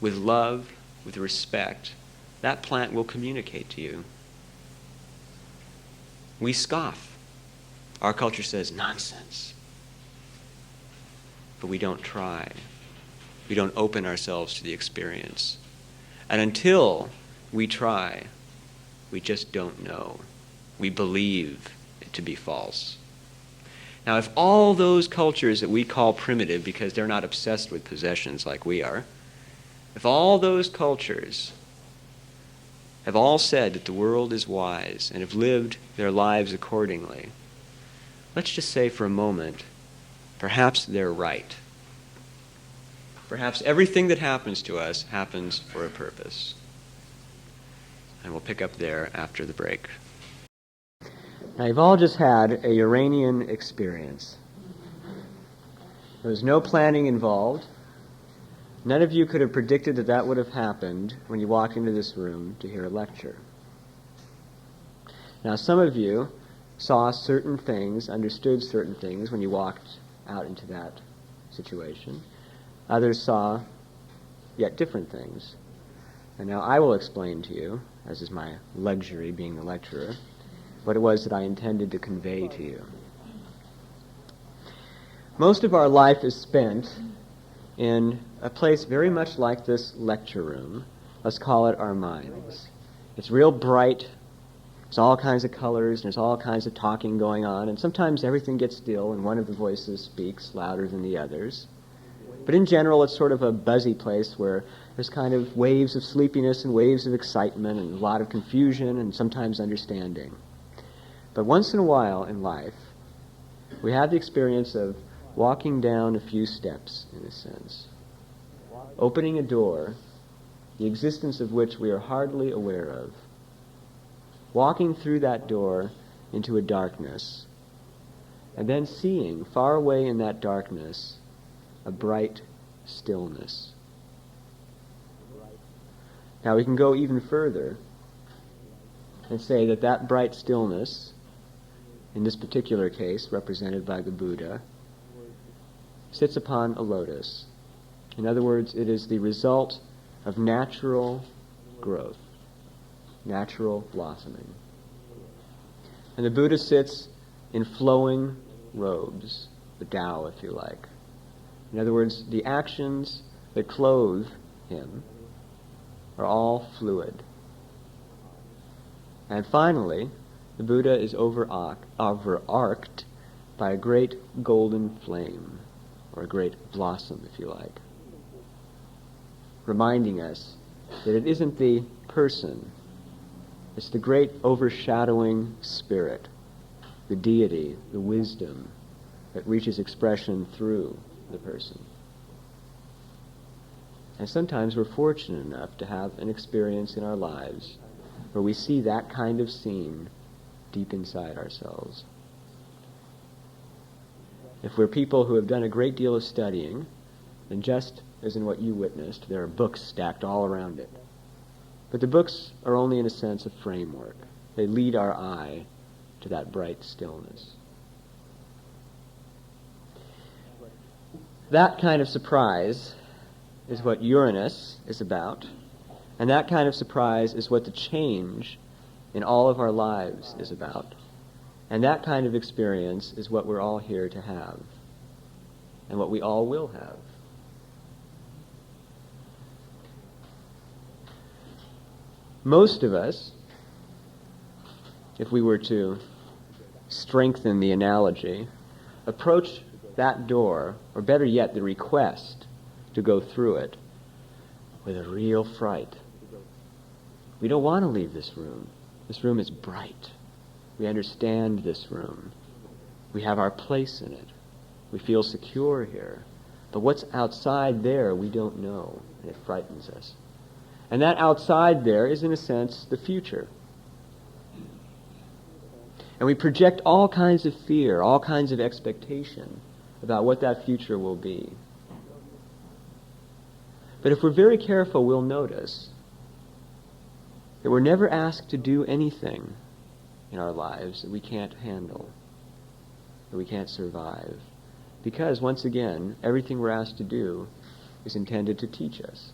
with love, with respect, that plant will communicate to you. We scoff. Our culture says, nonsense. But we don't try. We don't open ourselves to the experience. And until we try, we just don't know. We believe it to be false. Now, if all those cultures that we call primitive because they're not obsessed with possessions like we are, if all those cultures have all said that the world is wise and have lived their lives accordingly, let's just say for a moment, perhaps they're right. Perhaps everything that happens to us happens for a purpose. And we'll pick up there after the break. Now, you've all just had a Uranian experience. There was no planning involved. None of you could have predicted that that would have happened when you walked into this room to hear a lecture. Now, some of you saw certain things, understood certain things when you walked out into that situation. Others saw yet different things. And now I will explain to you, as is my luxury being the lecturer, what it was that I intended to convey to you. Most of our life is spent in a place very much like this lecture room. Let's call it our minds. It's real bright. There's all kinds of colors, and there's all kinds of talking going on, and sometimes everything gets still and one of the voices speaks louder than the others. But in general, it's sort of a buzzy place where there's kind of waves of sleepiness and waves of excitement and a lot of confusion and sometimes understanding. But once in a while in life, we have the experience of walking down a few steps, in a sense, opening a door, the existence of which we are hardly aware of, walking through that door into a darkness, and then seeing far away in that darkness a bright stillness. Now we can go even further and say that that bright stillness, in this particular case represented by the Buddha, sits upon a lotus. In other words, it is the result of natural growth, natural blossoming. And the Buddha sits in flowing robes, the Tao, if you like. In other words, the actions that clothe him are all fluid. And finally, the Buddha is overarched by a great golden flame, or a great blossom, if you like, reminding us that it isn't the person, it's the great overshadowing spirit, the deity, the wisdom that reaches expression through the person. And sometimes we're fortunate enough to have an experience in our lives where we see that kind of scene deep inside ourselves. If we're people who have done a great deal of studying, then just as in what you witnessed, there are books stacked all around it. But the books are only, in a sense, a framework. They lead our eye to that bright stillness. That kind of surprise is what Uranus is about, and that kind of surprise is what the change in all of our lives is about. And that kind of experience is what we're all here to have, and what we all will have. Most of us, if we were to strengthen the analogy, approach that door, or better yet, the request to go through it, with a real fright. We don't want to leave this room. This room is bright. We understand this room. We have our place in it. We feel secure here. But what's outside there, we don't know, and it frightens us. And that outside there is, in a sense, the future. And we project all kinds of fear, all kinds of expectation about what that future will be. But if we're very careful, we'll notice that we're never asked to do anything in our lives that we can't handle, that we can't survive. Because, once again, everything we're asked to do is intended to teach us.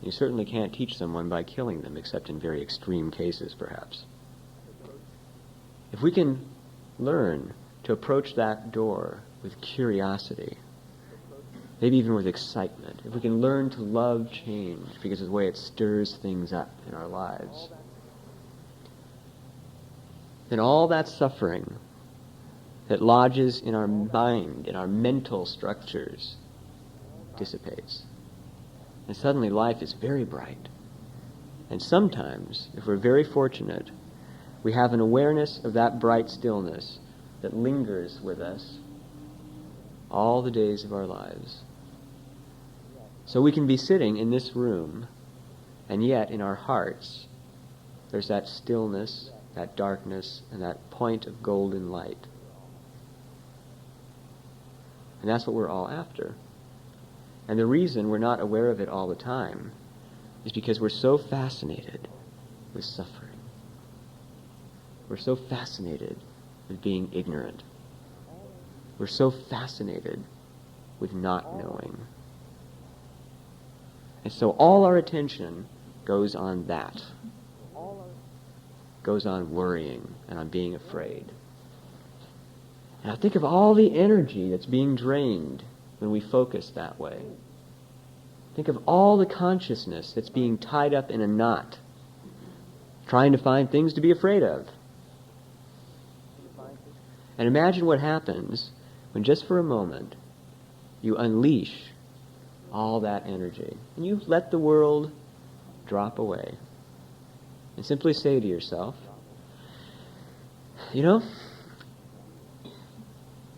You certainly can't teach someone by killing them, except in very extreme cases, perhaps. If we can learn to approach that door with curiosity, maybe even with excitement, if we can learn to love change because of the way it stirs things up in our lives, then all that suffering that lodges in our mind, in our mental structures, dissipates. And suddenly life is very bright. And sometimes, if we're very fortunate, we have an awareness of that bright stillness that lingers with us all the days of our lives. So we can be sitting in this room, and yet in our hearts, there's that stillness, that darkness, and that point of golden light. And that's what we're all after. And the reason we're not aware of it all the time is because we're so fascinated with suffering. We're so fascinated with being ignorant. We're so fascinated with not knowing. And so all our attention goes on that. Goes on worrying and on being afraid. Now think of all the energy that's being drained when we focus that way. Think of all the consciousness that's being tied up in a knot, trying to find things to be afraid of. And imagine what happens when just for a moment you unleash all that energy and you let the world drop away and simply say to yourself, you know,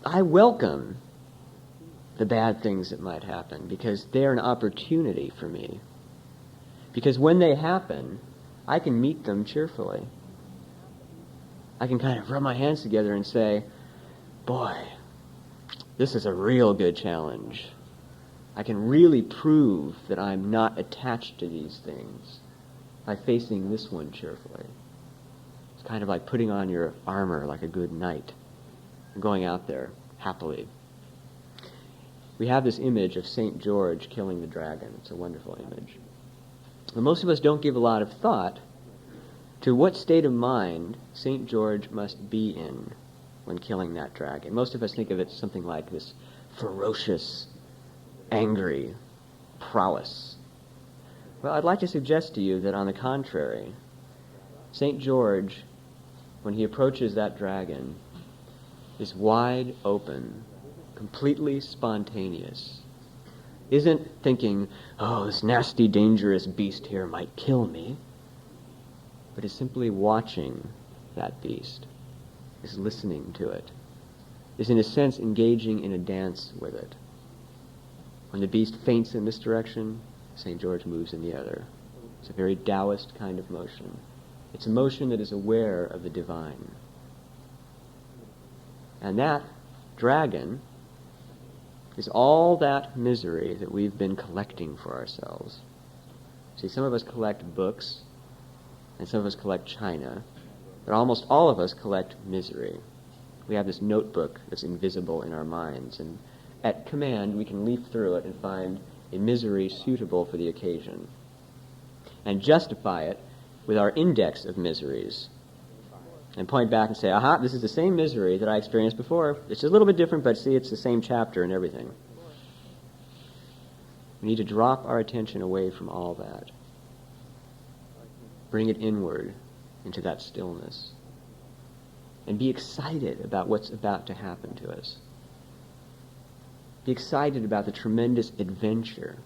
I welcome the bad things that might happen because they're an opportunity for me. Because when they happen, I can meet them cheerfully. I can kind of rub my hands together and say, boy, this is a real good challenge. I can really prove that I'm not attached to these things by facing this one cheerfully. It's kind of like putting on your armor like a good knight and going out there happily. We have this image of St. George killing the dragon. It's a wonderful image. But most of us don't give a lot of thought to what state of mind St. George must be in when killing that dragon. Most of us think of it something like this ferocious, angry prowess. Well, I'd like to suggest to you that on the contrary, St. George, when he approaches that dragon, is wide open, completely spontaneous. Isn't thinking, oh, this nasty, dangerous beast here might kill me, but is simply watching that beast, is listening to it, is in a sense engaging in a dance with it. When the beast feints in this direction, St. George moves in the other. It's a very Taoist kind of motion. It's a motion that is aware of the divine. And that dragon is all that misery that we've been collecting for ourselves. See, some of us collect books, and some of us collect china, but almost all of us collect misery. We have this notebook that's invisible in our minds, and at command we can leaf through it and find a misery suitable for the occasion, and justify it with our index of miseries, and point back and say, aha, this is the same misery that I experienced before. It's just a little bit different, but see, it's the same chapter and everything. We need to drop our attention away from all that. Bring it inward into that stillness. And be excited about what's about to happen to us. Be excited about the tremendous adventure.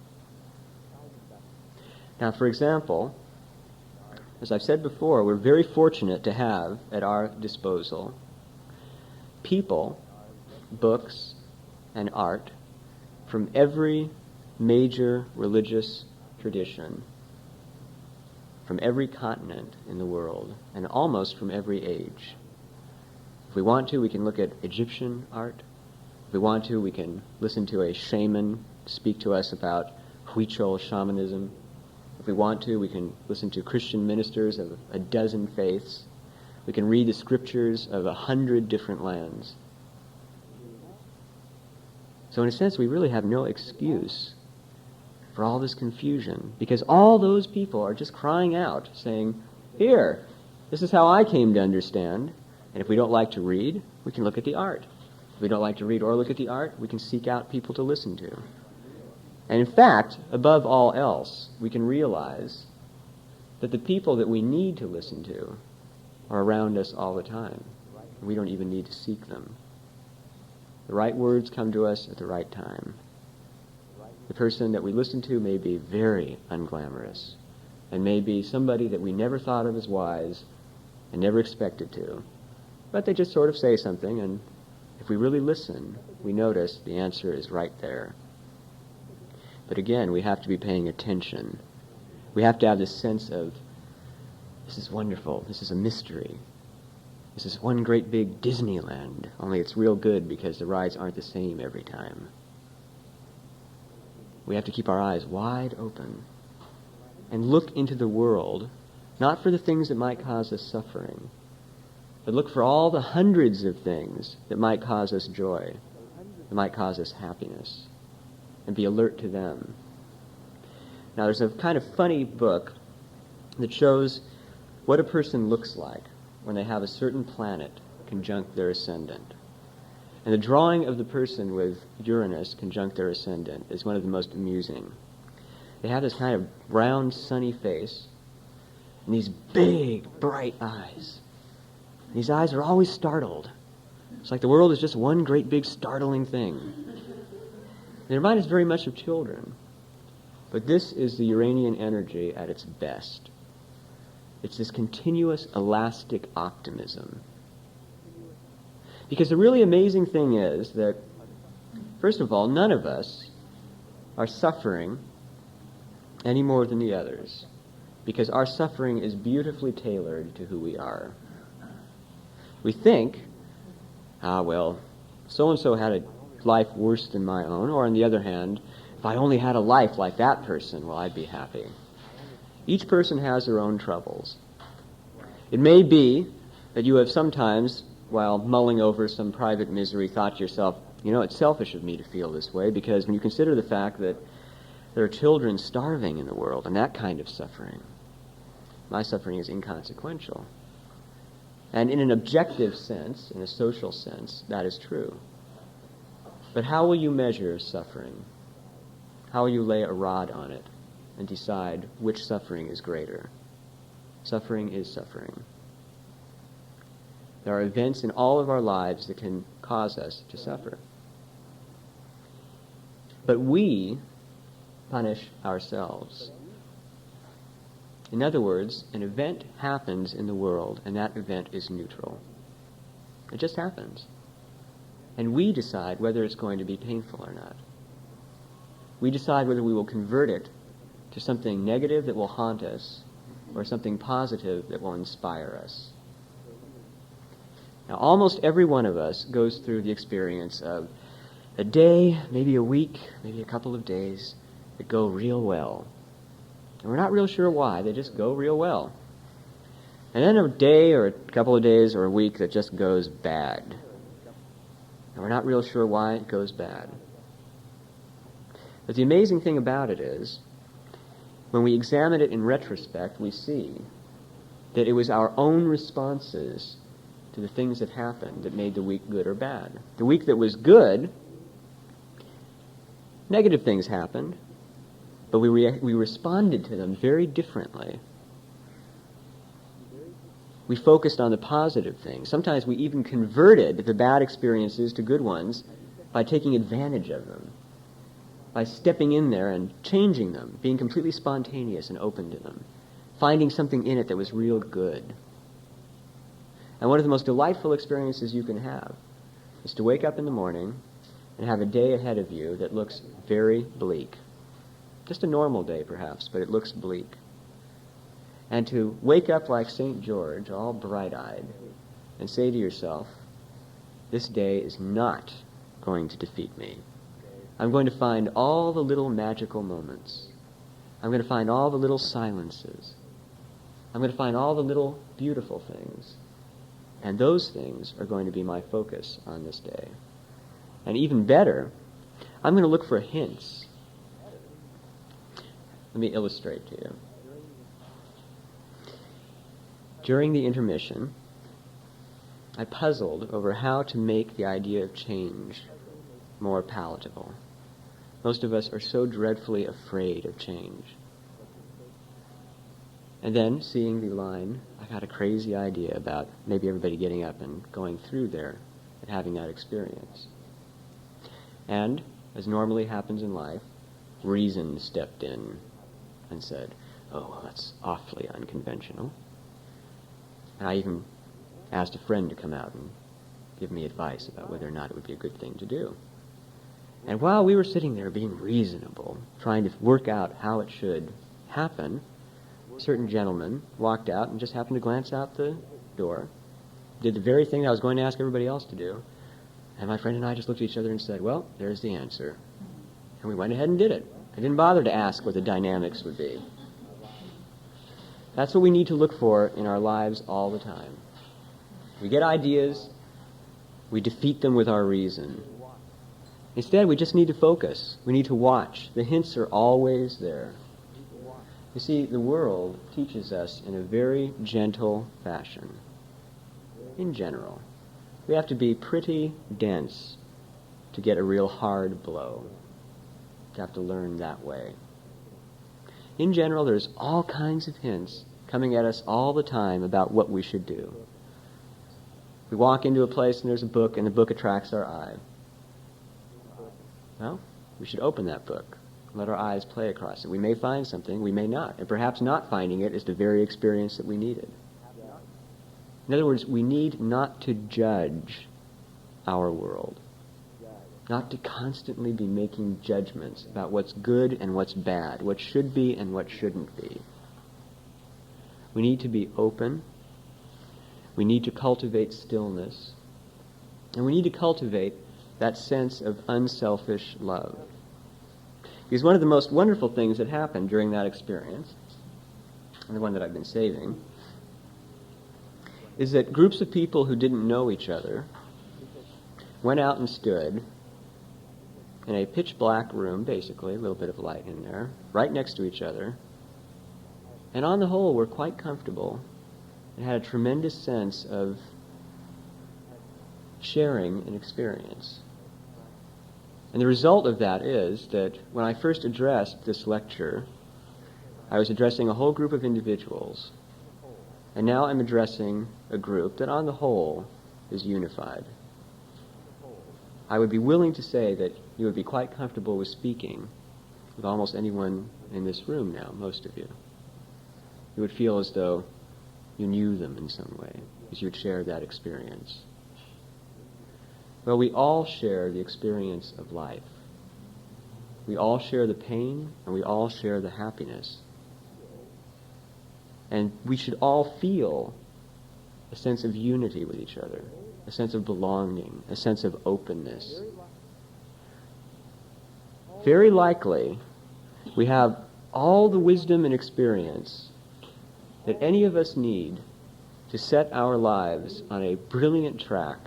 Now, for example, as I've said before, we're very fortunate to have at our disposal people, books, and art from every major religious tradition, from every continent in the world, and almost from every age. If we want to, we can look at Egyptian art. If we want to, we can listen to a shaman speak to us about Huichol shamanism. If If we want to, we can listen to Christian ministers of a dozen faiths. We can read the scriptures of 100 different lands. So in a sense, we really have no excuse for all this confusion, because all those people are just crying out, saying, here, this is how I came to understand. And if we don't like to read, we can look at the art. If we don't like to read or look at the art, we can seek out people to listen to. And in fact, above all else, we can realize that the people that we need to listen to are around us all the time. We don't even need to seek them. The right words come to us at the right time. The person that we listen to may be very unglamorous, and may be somebody that we never thought of as wise and never expected to. But they just sort of say something, and if we really listen, we notice the answer is right there. But again, we have to be paying attention. We have to have this sense of, this is wonderful, this is a mystery. This is one great big Disneyland, only it's real good because the rides aren't the same every time. We have to keep our eyes wide open and look into the world, not for the things that might cause us suffering, but look for all the hundreds of things that might cause us joy, that might cause us happiness, and be alert to them. Now, there's a kind of funny book that shows what a person looks like when they have a certain planet conjunct their ascendant. And the drawing of the person with Uranus conjunct their ascendant is one of the most amusing. They have this kind of round, sunny face, and these big, bright eyes. And these eyes are always startled. It's like the world is just one great big startling thing. They remind us very much of children. But this is the Uranian energy at its best. It's this continuous elastic optimism. Because the really amazing thing is that, first of all, none of us are suffering any more than the others, because our suffering is beautifully tailored to who we are. We think, well, so-and-so had a life worse than my own, or on the other hand, if I only had a life like that person, well, I'd be happy. Each person has their own troubles. It may be that you have sometimes, while mulling over some private misery, thought to yourself, it's selfish of me to feel this way, because when you consider the fact that there are children starving in the world and that kind of suffering, my suffering is inconsequential. And in an objective sense, in a social sense, that is true. But how will you measure suffering? How will you lay a rod on it and decide which suffering is greater? Suffering is suffering. There are events in all of our lives that can cause us to suffer. But we punish ourselves. In other words, an event happens in the world, and that event is neutral. It just happens. And we decide whether it's going to be painful or not. We decide whether we will convert it to something negative that will haunt us, or something positive that will inspire us. Now, almost every one of us goes through the experience of a day, maybe a week, maybe a couple of days that go real well. And we're not real sure why, they just go real well. And then a day or a couple of days or a week that just goes bad. And we're not real sure why it goes bad. But the amazing thing about it is, when we examine it in retrospect, we see that it was our own responses to the things that happened that made the week good or bad. The week that was good, negative things happened, but we responded to them very differently. We focused on the positive things. Sometimes we even converted the bad experiences to good ones by taking advantage of them, by stepping in there and changing them, being completely spontaneous and open to them, finding something in it that was real good. And one of the most delightful experiences you can have is to wake up in the morning and have a day ahead of you that looks very bleak. Just a normal day, perhaps, but it looks bleak. And to wake up like St. George, all bright-eyed, and say to yourself, this day is not going to defeat me. I'm going to find all the little magical moments. I'm going to find all the little silences. I'm going to find all the little beautiful things. And those things are going to be my focus on this day. And even better, I'm going to look for hints. Let me illustrate to you. During the intermission, I puzzled over how to make the idea of change more palatable. Most of us are so dreadfully afraid of change. And then, seeing the line, I got a crazy idea about maybe everybody getting up and going through there and having that experience. And, as normally happens in life, reason stepped in and said, oh, well, that's awfully unconventional. And I even asked a friend to come out and give me advice about whether or not it would be a good thing to do. And while we were sitting there being reasonable, trying to work out how it should happen, a certain gentleman walked out and just happened to glance out the door, did the very thing I was going to ask everybody else to do, and my friend and I just looked at each other and said, well, there's the answer. And we went ahead and did it. I didn't bother to ask what the dynamics would be. That's what we need to look for in our lives all the time. We get ideas, we defeat them with our reason. Instead, we just need to focus. We need to watch. The hints are always there. You see, the world teaches us in a very gentle fashion. In general, we have to be pretty dense to get a real hard blow. You have to learn that way. In general, there's all kinds of hints coming at us all the time about what we should do. We walk into a place and there's a book, and the book attracts our eye. Well, we should open that book, let our eyes play across it. We may find something, we may not, and perhaps not finding it is the very experience that we needed. In other words, we need not to judge our world, not to constantly be making judgments about what's good and what's bad, what should be and what shouldn't be. We need to be open. We need to cultivate stillness. And we need to cultivate that sense of unselfish love. Because one of the most wonderful things that happened during that experience, and the one that I've been saving, is that groups of people who didn't know each other went out and stood in a pitch black room, basically, a little bit of light in there, right next to each other, and on the whole were quite comfortable and had a tremendous sense of sharing an experience. And the result of that is that when I first addressed this lecture, I was addressing a whole group of individuals, and now I'm addressing a group that on the whole is unified. I would be willing to say that you would be quite comfortable with speaking with almost anyone in this room now, most of you. You would feel as though you knew them in some way, because you would share that experience. Well, we all share the experience of life. We all share the pain, and we all share the happiness. And we should all feel a sense of unity with each other, a sense of belonging, a sense of openness. Very likely, we have all the wisdom and experience that any of us need to set our lives on a brilliant track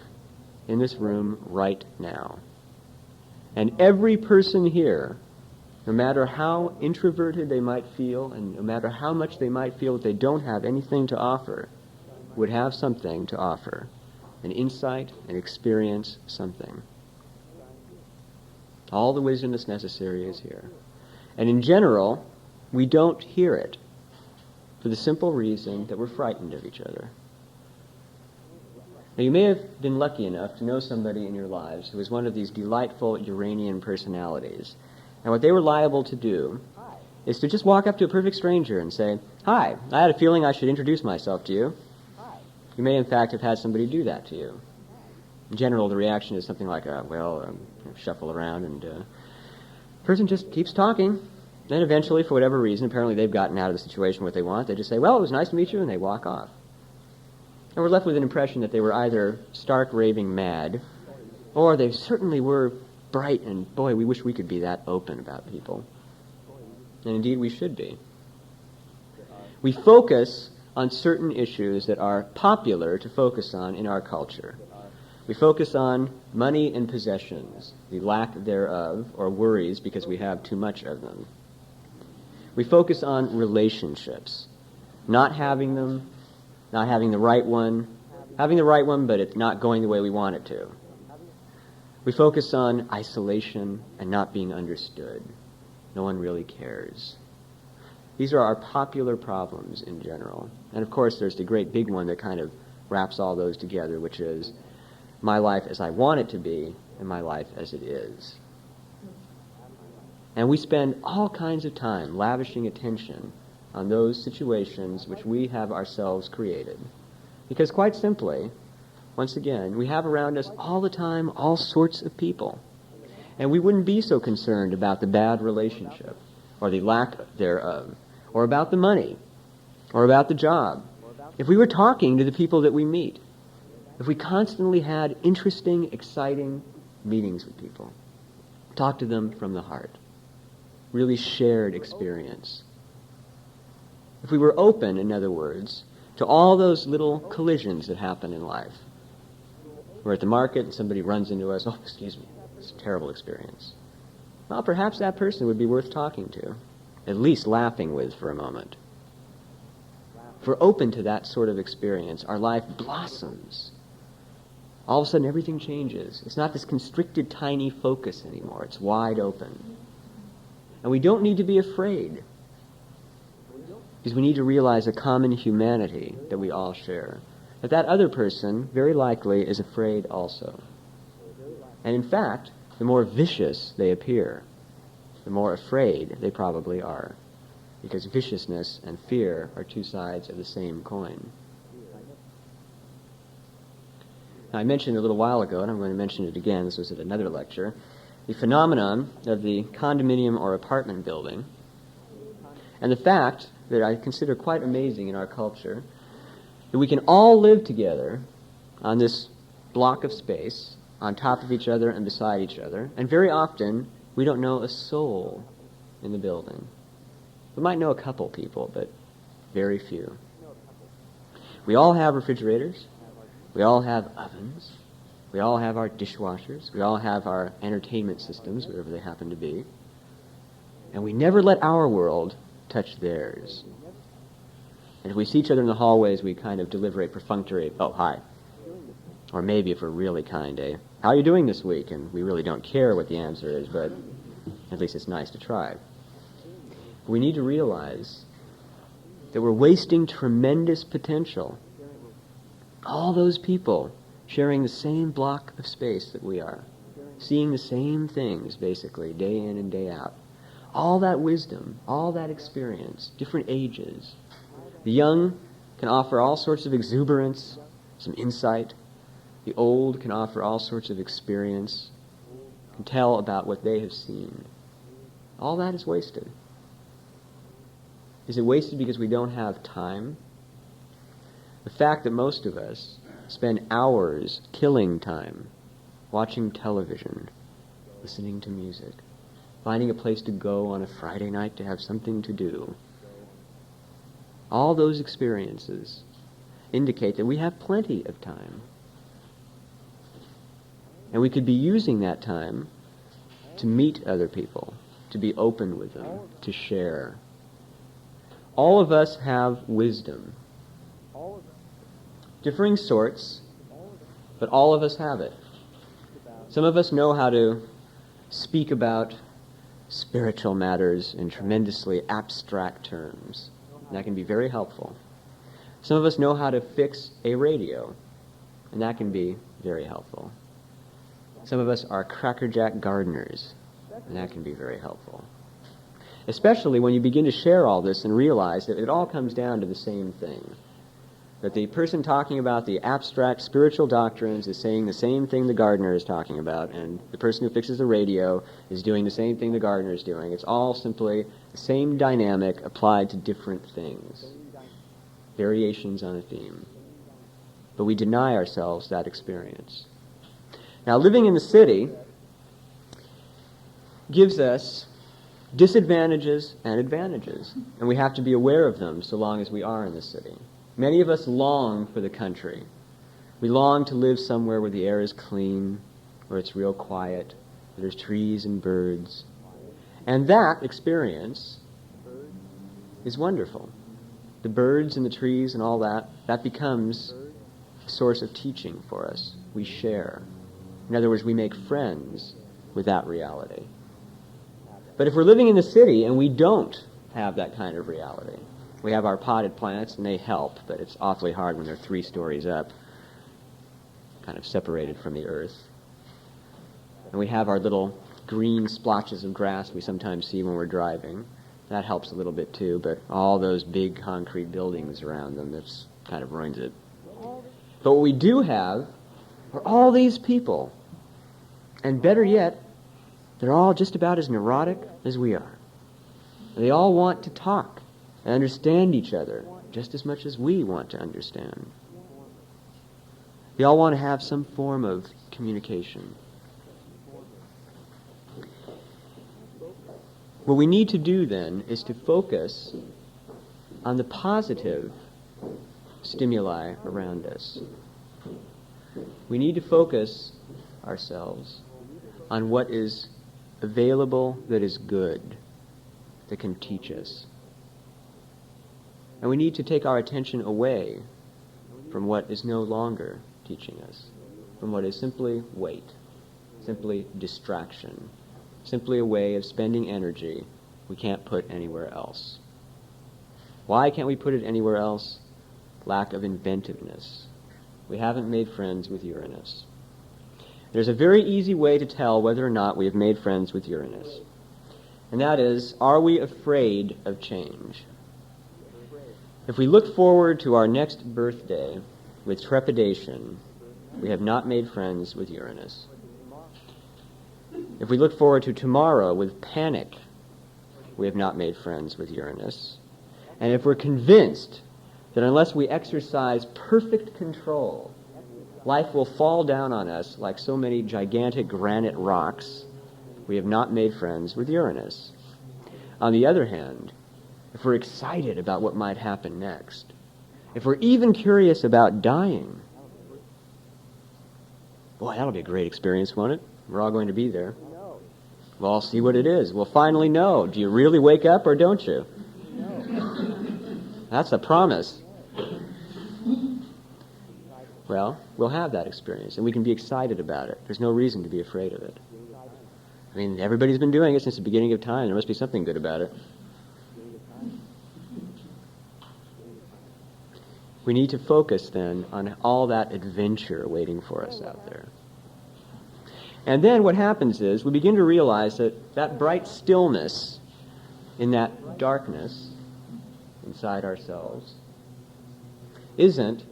in this room right now. And every person here, no matter how introverted they might feel, and no matter how much they might feel that they don't have anything to offer, would have something to offer, an insight, an experience, something. All the wisdom that's necessary is here. And in general, we don't hear it for the simple reason that we're frightened of each other. Now, you may have been lucky enough to know somebody in your lives who was one of these delightful Uranian personalities. And what they were liable to do is to just walk up to a perfect stranger and say, "Hi, I had a feeling I should introduce myself to you." You may, in fact, have had somebody do that to you. In general, the reaction is something like, shuffle around, and the person just keeps talking. Then eventually, for whatever reason, apparently they've gotten out of the situation what they want. They just say, "Well, it was nice to meet you," and they walk off. And we're left with an impression that they were either stark raving mad, or they certainly were bright, and boy, we wish we could be that open about people. And indeed we should be. We focus on certain issues that are popular to focus on in our culture. We focus on money and possessions, the lack thereof, or worries because we have too much of them. We focus on relationships, not having them, not having the right one, having the right one, but it's not going the way we want it to. We focus on isolation and not being understood. No one really cares. These are our popular problems in general. And of course, there's the great big one that kind of wraps all those together, which is my life as I want it to be and my life as it is. And we spend all kinds of time lavishing attention on those situations which we have ourselves created. Because quite simply, once again, we have around us all the time all sorts of people. And we wouldn't be so concerned about the bad relationship, or the lack thereof, or about the money, or about the job, if we were talking to the people that we meet, if we constantly had interesting, exciting meetings with people, talk to them from the heart, really shared experience. If we were open, in other words, to all those little collisions that happen in life. We're at the market and somebody runs into us, oh, excuse me, it's a terrible experience. Well, perhaps that person would be worth talking to, at least laughing with for a moment. If we're open to that sort of experience, our life blossoms. All of a sudden, everything changes. It's not this constricted, tiny focus anymore. It's wide open. And we don't need to be afraid, because we need to realize a common humanity that we all share. That other person, very likely, is afraid also. And in fact, the more vicious they appear, the more afraid they probably are, because viciousness and fear are two sides of the same coin. Now, I mentioned a little while ago, and I'm going to mention it again, this was at another lecture, the phenomenon of the condominium or apartment building, and the fact that I consider quite amazing in our culture, that we can all live together on this block of space, on top of each other and beside each other, and very often we don't know a soul in the building. We might know a couple people, but very few. We all have refrigerators, we all have ovens, we all have our dishwashers, we all have our entertainment systems, whatever they happen to be, and we never let our world touch theirs. And if we see each other in the hallways, we kind of deliberate perfunctory, oh, hi. Or maybe if we're really kind, how are you doing this week? And we really don't care what the answer is, but at least it's nice to try. We need to realize that we're wasting tremendous potential. All those people sharing the same block of space that we are, seeing the same things, basically, day in and day out. All that wisdom, all that experience, different ages. The young can offer all sorts of exuberance, some insight. The old can offer all sorts of experience, can tell about what they have seen. All that is wasted. Is it wasted because we don't have time? The fact that most of us spend hours killing time, watching television, listening to music, finding a place to go on a Friday night to have something to do. All those experiences indicate that we have plenty of time. And we could be using that time to meet other people, to be open with them, to share. All of us have wisdom. Differing sorts, but all of us have it. Some of us know how to speak about spiritual matters in tremendously abstract terms. And that can be very helpful. Some of us know how to fix a radio, and that can be very helpful. Some of us are crackerjack gardeners, and that can be very helpful. Especially when you begin to share all this and realize that it all comes down to the same thing. That the person talking about the abstract spiritual doctrines is saying the same thing the gardener is talking about, and the person who fixes the radio is doing the same thing the gardener is doing. It's all simply the same dynamic applied to different things. Variations on a theme. But we deny ourselves that experience. Now, living in the city gives us disadvantages and advantages, and we have to be aware of them so long as we are in the city. Many of us long for the country. We long to live somewhere where the air is clean, where it's real quiet, where there's trees and birds. And that experience is wonderful. The birds and the trees and all that, that becomes a source of teaching for us. We share. In other words, we make friends with that reality. But if we're living in the city and we don't have that kind of reality, we have our potted plants and they help, but it's awfully hard when they're 3 stories up, kind of separated from the earth. And we have our little green splotches of grass we sometimes see when we're driving. That helps a little bit too, but all those big concrete buildings around them, that's kind of ruins it. But what we do have are all these people. And better yet, they're all just about as neurotic as we are. And they all want to talk and understand each other just as much as we want to understand. They all want to have some form of communication. What we need to do then is to focus on the positive stimuli around us. We need to focus ourselves on what is available that is good, that can teach us. And we need to take our attention away from what is no longer teaching us, from what is simply weight, simply distraction, simply a way of spending energy we can't put anywhere else. Why can't we put it anywhere else? Lack of inventiveness. We haven't made friends with Uranus. There's a very easy way to tell whether or not we have made friends with Uranus. And that is, are we afraid of change? If we look forward to our next birthday with trepidation, we have not made friends with Uranus. If we look forward to tomorrow with panic, we have not made friends with Uranus. And if we're convinced that unless we exercise perfect control, life will fall down on us like so many gigantic granite rocks, we have not made friends with Uranus. On the other hand, if we're excited about what might happen next, if we're even curious about dying, boy, that'll be a great experience, won't it? We're all going to be there. Well, I'll see what it is. We'll finally know. Do you really wake up or don't you? That's a promise. Well, we'll have that experience, and we can be excited about it. There's no reason to be afraid of it. I mean, everybody's been doing it since the beginning of time. There must be something good about it. We need to focus, then, on all that adventure waiting for us out there. And then what happens is we begin to realize that that bright stillness in that darkness inside ourselves isn't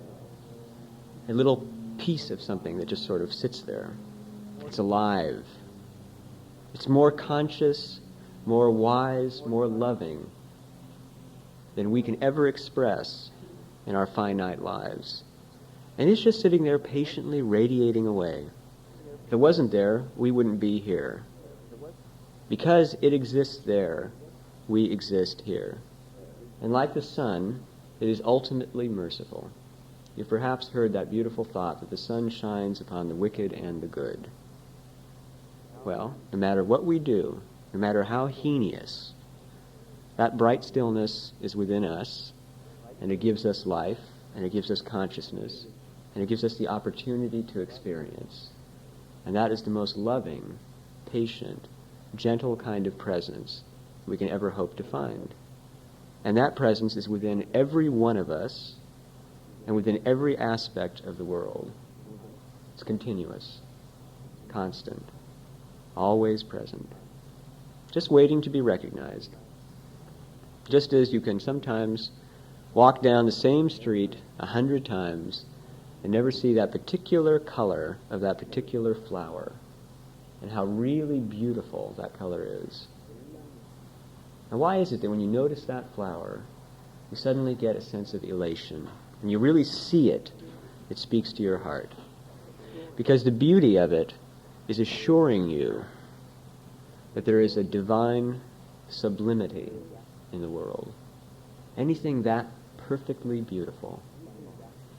a little piece of something that just sort of sits there. It's alive. It's more conscious, more wise, more loving than we can ever express in our finite lives. And it's just sitting there patiently radiating away. If it wasn't there, we wouldn't be here. Because it exists there, we exist here. And like the sun, it is ultimately merciful. You've perhaps heard that beautiful thought that the sun shines upon the wicked and the good. Well, no matter what we do, no matter how heinous, that bright stillness is within us, and it gives us life, and it gives us consciousness, and it gives us the opportunity to experience. And that is the most loving, patient, gentle kind of presence we can ever hope to find. And that presence is within every one of us and within every aspect of the world. It's continuous, constant, always present, just waiting to be recognized. Just as you can sometimes walk down the same street 100 times and never see that particular color of that particular flower, and how really beautiful that color is. Now, why is it that when you notice that flower, you suddenly get a sense of elation? When you really see it, it speaks to your heart. Because the beauty of it is assuring you that there is a divine sublimity in the world, anything that perfectly beautiful,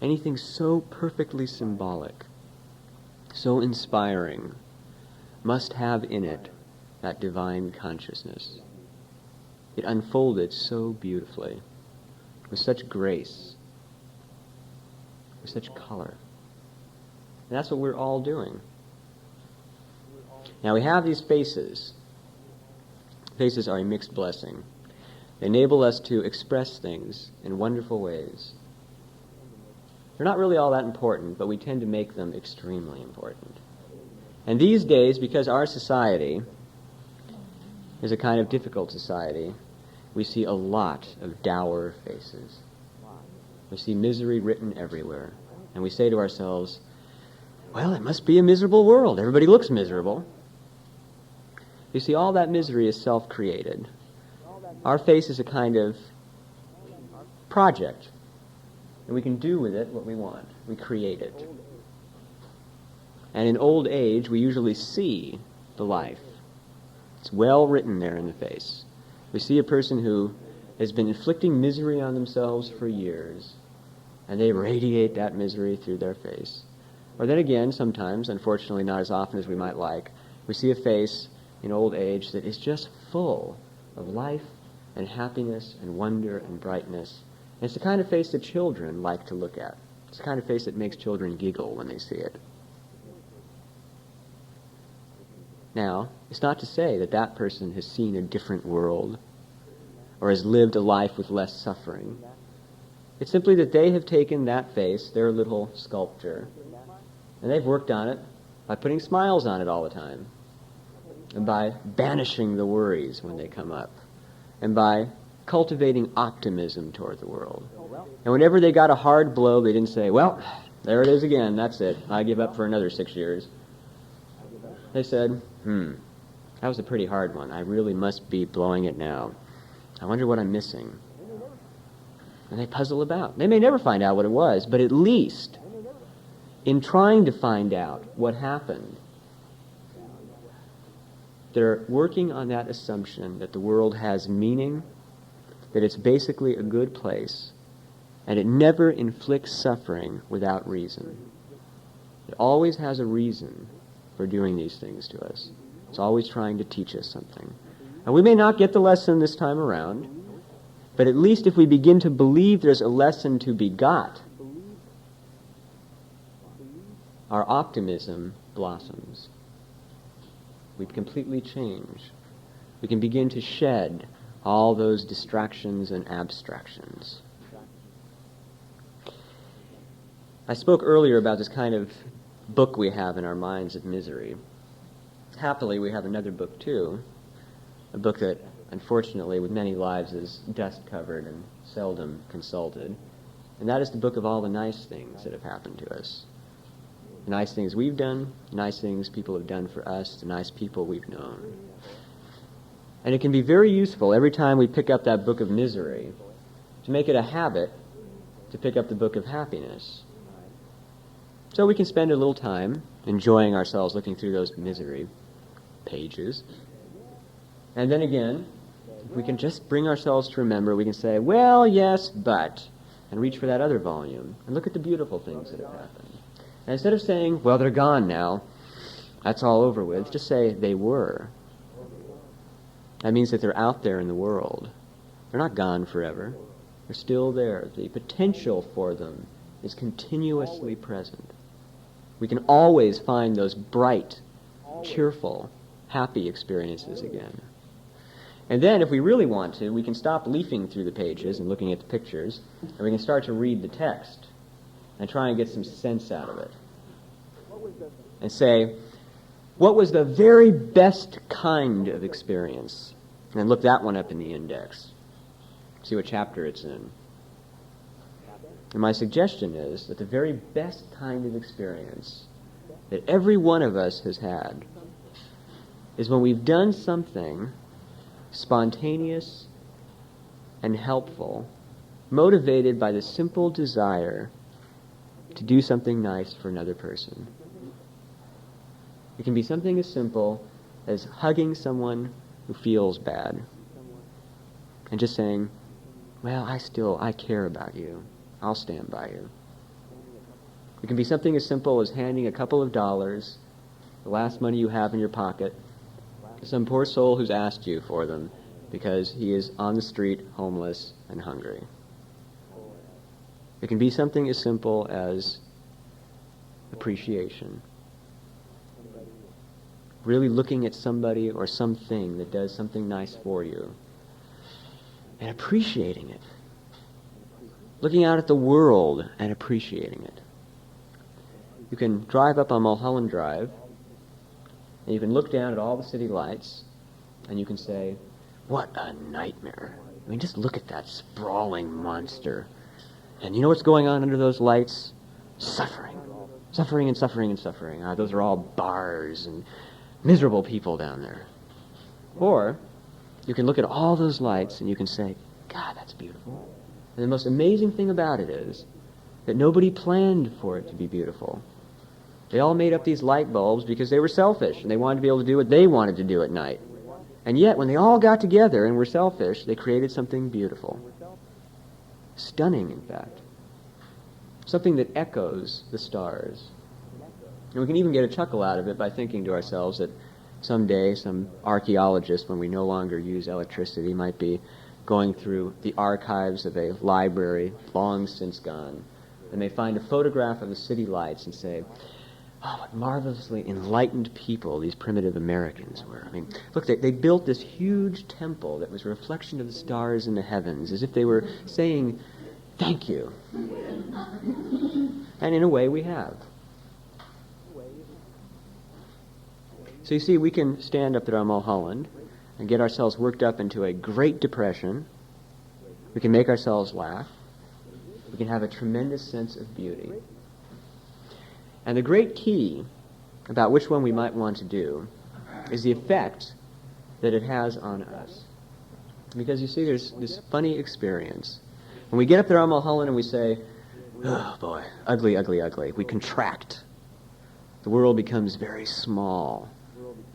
anything so perfectly symbolic, so inspiring, must have in it that divine consciousness. It unfolded so beautifully, with such grace, with such color. And that's what we're all doing. Now we have these faces. Faces are a mixed blessing. They enable us to express things in wonderful ways. They're not really all that important, but we tend to make them extremely important. And these days, because our society is a kind of difficult society, we see a lot of dour faces. We see misery written everywhere. And we say to ourselves, well, it must be a miserable world. Everybody looks miserable. You see, all that misery is self-created. Our face is a kind of project, and we can do with it what we want. We create it. And in old age, we usually see the life. It's well written there in the face. We see a person who has been inflicting misery on themselves for years, and they radiate that misery through their face. Or then again, sometimes, unfortunately not as often as we might like, we see a face in old age that is just full of life and happiness and wonder and brightness. And it's the kind of face that children like to look at. It's the kind of face that makes children giggle when they see it. Now, it's not to say that that person has seen a different world or has lived a life with less suffering. It's simply that they have taken that face, their little sculpture, and they've worked on it by putting smiles on it all the time, and by banishing the worries when they come up, and by cultivating optimism toward the world. And whenever they got a hard blow, they didn't say, well, there it is again, that's it, I give up for another 6 years. They said, that was a pretty hard one. I really must be blowing it now. I wonder what I'm missing. And they puzzle about. They may never find out what it was, but at least in trying to find out what happened, they're working on that assumption that the world has meaning, that it's basically a good place, and it never inflicts suffering without reason. It always has a reason for doing these things to us. It's always trying to teach us something. And we may not get the lesson this time around, but at least if we begin to believe there's a lesson to be got, our optimism blossoms. We completely change. We can begin to shed all those distractions and abstractions. I spoke earlier about this kind of book we have in our minds of misery. Happily, we have another book too, a book that, unfortunately, with many lives is dust-covered and seldom consulted, and that is the book of all the nice things that have happened to us. The nice things we've done, the nice things people have done for us, the nice people we've known. And it can be very useful every time we pick up that book of misery to make it a habit to pick up the book of happiness. So we can spend a little time enjoying ourselves looking through those misery pages. And then again, if we can just bring ourselves to remember, we can say, well, yes, but, and reach for that other volume and look at the beautiful things that have happened. And instead of saying, well, they're gone now, that's all over with, just say they were. That means that they're out there in the world. They're not gone forever. They're still there. The potential for them is continuously present. We can always find those bright, cheerful, happy experiences again. And then, if we really want to, we can stop leafing through the pages and looking at the pictures, and we can start to read the text and try and get some sense out of it. And say, what was the very best kind of experience? And look that one up in the index. See what chapter it's in. And my suggestion is that the very best kind of experience that every one of us has had is when we've done something spontaneous and helpful, motivated by the simple desire to do something nice for another person. It can be something as simple as hugging someone who feels bad, and just saying, well, I care about you. I'll stand by you. It can be something as simple as handing a couple of dollars, the last money you have in your pocket, to some poor soul who's asked you for them because he is on the street, homeless and hungry. It can be something as simple as appreciation. Really looking at somebody or something that does something nice for you and appreciating it. Looking out at the world and appreciating it. You can drive up on Mulholland Drive and you can look down at all the city lights and you can say, what a nightmare. I mean, just look at that sprawling monster. And you know what's going on under those lights? Suffering. Suffering and suffering and suffering. Those are all bars and miserable people down there. Or you can look at all those lights and you can say, God, that's beautiful. And the most amazing thing about it is that nobody planned for it to be beautiful. They all made up these light bulbs because they were selfish and they wanted to be able to do what they wanted to do at night. And yet, when they all got together and were selfish, they created something beautiful. Stunning, in fact. Something that echoes the stars. And we can even get a chuckle out of it by thinking to ourselves that someday some archaeologist, when we no longer use electricity, might be going through the archives of a library long since gone, and may find a photograph of the city lights and say, oh, what marvelously enlightened people these primitive Americans were. I mean, look, they built this huge temple that was a reflection of the stars in the heavens, as if they were saying, thank you. And in a way, we have. So you see, we can stand up there on Mulholland and get ourselves worked up into a great depression. We can make ourselves laugh. We can have a tremendous sense of beauty. And the great key about which one we might want to do is the effect that it has on us. Because you see, there's this funny experience. When we get up there on Mulholland and we say, oh boy, ugly, ugly, ugly, we contract. The world becomes very small.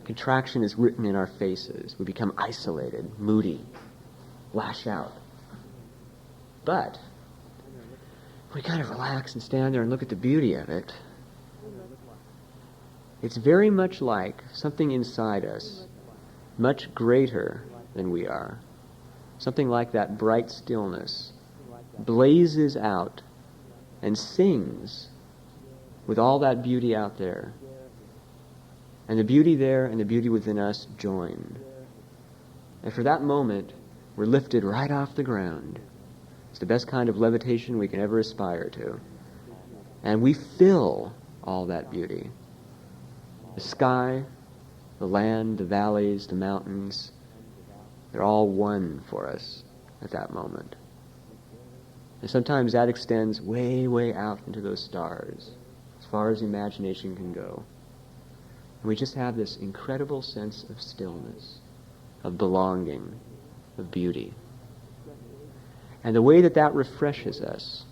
Contraction is written in our faces. We become isolated, moody, lash out. But we kind of relax and stand there and look at the beauty of it. It's very much like something inside us, much greater than we are. Something like that bright stillness blazes out and sings with all that beauty out there. And the beauty there and the beauty within us join. And for that moment, we're lifted right off the ground. It's the best kind of levitation we can ever aspire to. And we fill all that beauty. The sky, the land, the valleys, the mountains, they're all one for us at that moment. And sometimes that extends way, way out into those stars, as far as the imagination can go. And we just have this incredible sense of stillness, of belonging, of beauty. And the way that that refreshes us,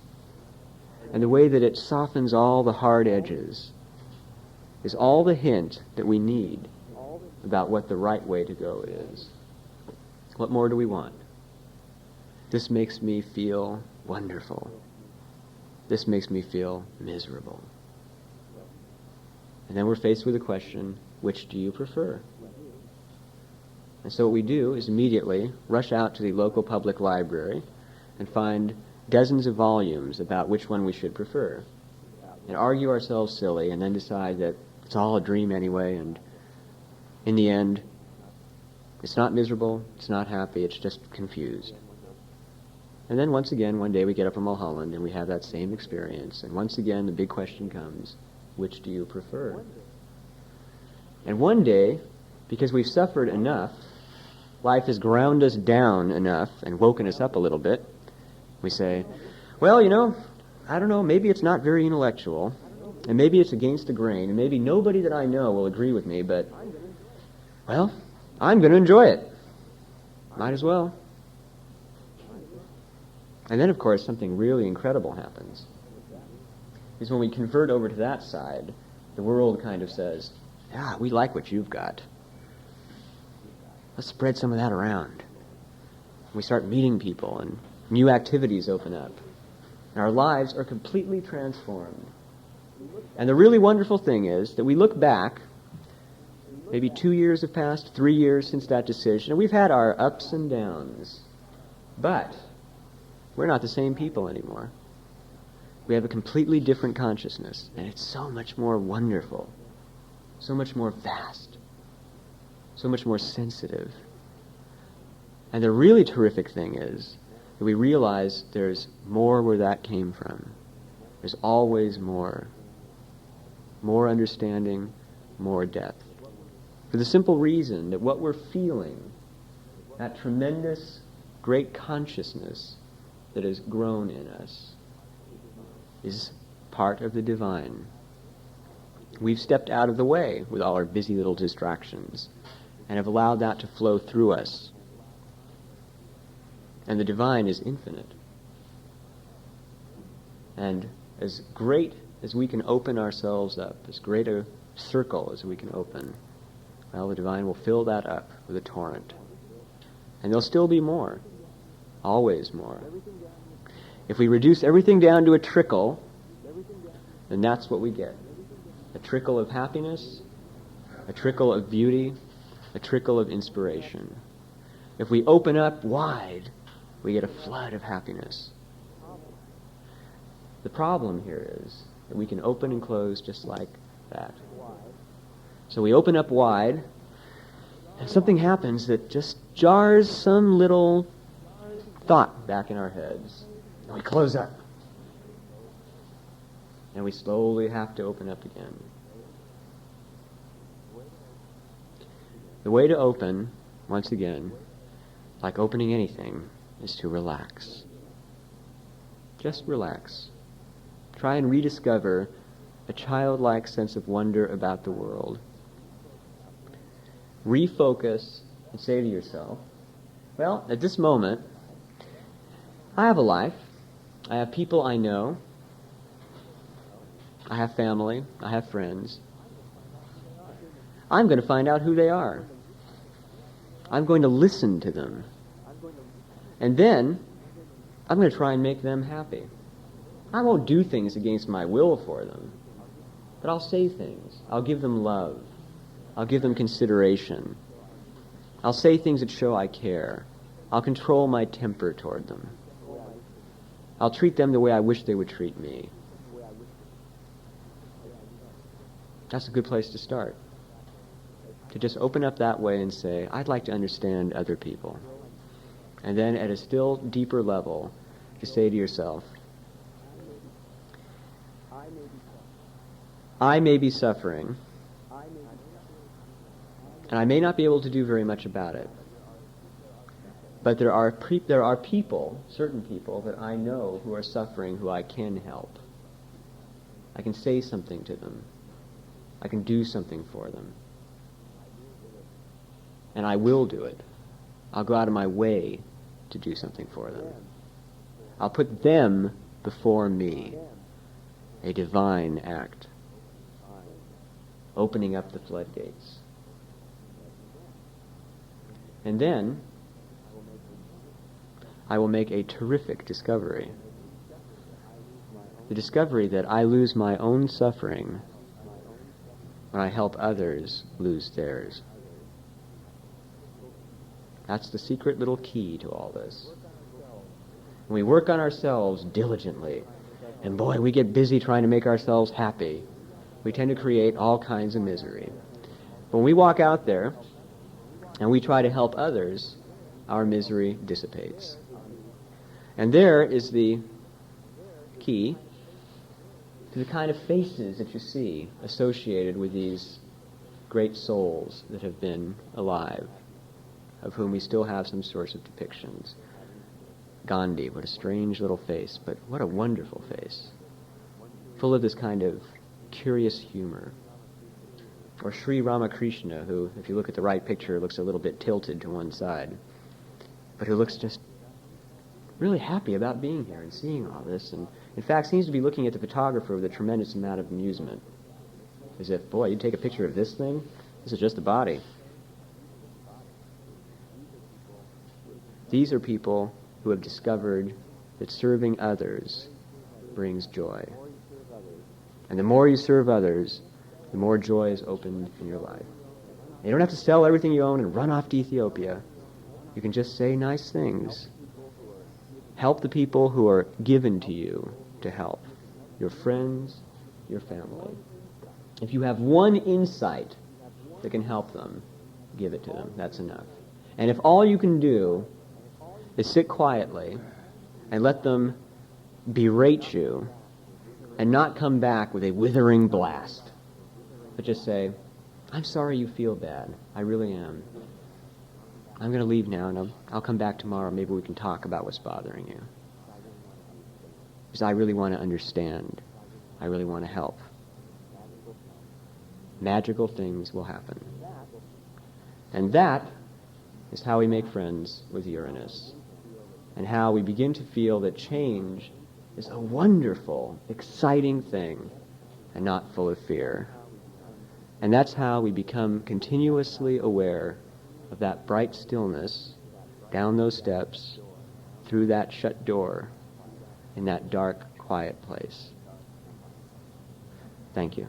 and the way that it softens all the hard edges, is all the hint that we need about what the right way to go is. What more do we want? This makes me feel wonderful. This makes me feel miserable. And then we're faced with the question, which do you prefer? And so what we do is immediately rush out to the local public library and find dozens of volumes about which one we should prefer, and argue ourselves silly, and then decide that it's all a dream anyway, and in the end, it's not miserable, it's not happy, it's just confused. And then once again, one day we get up from Mulholland and we have that same experience, and once again the big question comes, which do you prefer? And one day, because we've suffered enough, life has ground us down enough and woken us up a little bit, we say, well, I don't know, maybe it's not very intellectual, and maybe it's against the grain, and maybe nobody that I know will agree with me, but, well, I'm going to enjoy it. Might as well. And then, of course, something really incredible happens. Because when we convert over to that side, the world kind of says, yeah, we like what you've got. Let's spread some of that around. We start meeting people and new activities open up. And our lives are completely transformed. And the really wonderful thing is that we look back, maybe 2 years have passed, 3 years since that decision, and we've had our ups and downs. But we're not the same people anymore. We have a completely different consciousness, and it's so much more wonderful, so much more vast, so much more sensitive. And the really terrific thing is that we realize there's more where that came from. There's always more. More understanding, more depth. For the simple reason that what we're feeling, that tremendous, great consciousness that has grown in us, is part of the divine. We've stepped out of the way with all our busy little distractions and have allowed that to flow through us. And the divine is infinite. And as great as we can open ourselves up, as great a circle as we can open, well, the divine will fill that up with a torrent. And there'll still be more. Always more. If we reduce everything down to a trickle, then that's what we get. A trickle of happiness, a trickle of beauty, a trickle of inspiration. If we open up wide, we get a flood of happiness. The problem here is that we can open and close just like that. So we open up wide, and something happens that just jars some little thought back in our heads. And we close up. And we slowly have to open up again. The way to open, once again, like opening anything, is to relax. Just relax. Try and rediscover a childlike sense of wonder about the world. Refocus and say to yourself, well, at this moment, I have a life. I have people I know. I have family. I have friends. I'm going to find out who they are. I'm going to listen to them. And then, I'm going to try and make them happy. I won't do things against my will for them, but I'll say things. I'll give them love. I'll give them consideration. I'll say things that show I care. I'll control my temper toward them. I'll treat them the way I wish they would treat me. That's a good place to start. To just open up that way and say, I'd like to understand other people. And then at a still deeper level, to say to yourself, I may be suffering, and I may not be able to do very much about it. But there are people, certain people, that I know who are suffering, who I can help. I can say something to them. I can do something for them. And I will do it. I'll go out of my way to do something for them. I'll put them before me. A divine act. Opening up the floodgates. And then I will make a terrific discovery. The discovery that I lose my own suffering when I help others lose theirs. That's the secret little key to all this. When we work on ourselves diligently, and boy, we get busy trying to make ourselves happy, we tend to create all kinds of misery. When we walk out there and we try to help others, our misery dissipates. And there is the key to the kind of faces that you see associated with these great souls that have been alive, of whom we still have some sorts of depictions. Gandhi, what a strange little face, but what a wonderful face. Full of this kind of curious humor. Or Sri Ramakrishna, who, if you look at the right picture, looks a little bit tilted to one side, but who looks just really happy about being here and seeing all this, and in fact seems to be looking at the photographer with a tremendous amount of amusement. As if, boy, you take a picture of this thing? This is just a body. These are people who have discovered that serving others brings joy. And the more you serve others, the more joy is opened in your life. You don't have to sell everything you own and run off to Ethiopia. You can just say nice things. Help the people who are given to you to help. Your friends, your family. If you have one insight that can help them, give it to them. That's enough. And if all you can do is sit quietly and let them berate you and not come back with a withering blast, but just say, I'm sorry you feel bad. I really am. I'm going to leave now, and I'll come back tomorrow. Maybe we can talk about what's bothering you. Because I really want to understand. I really want to help. Magical things will happen. And that is how we make friends with Uranus, and how we begin to feel that change is a wonderful, exciting thing, and not full of fear. And that's how we become continuously aware of that bright stillness down those steps, through that shut door, in that dark, quiet place. Thank you.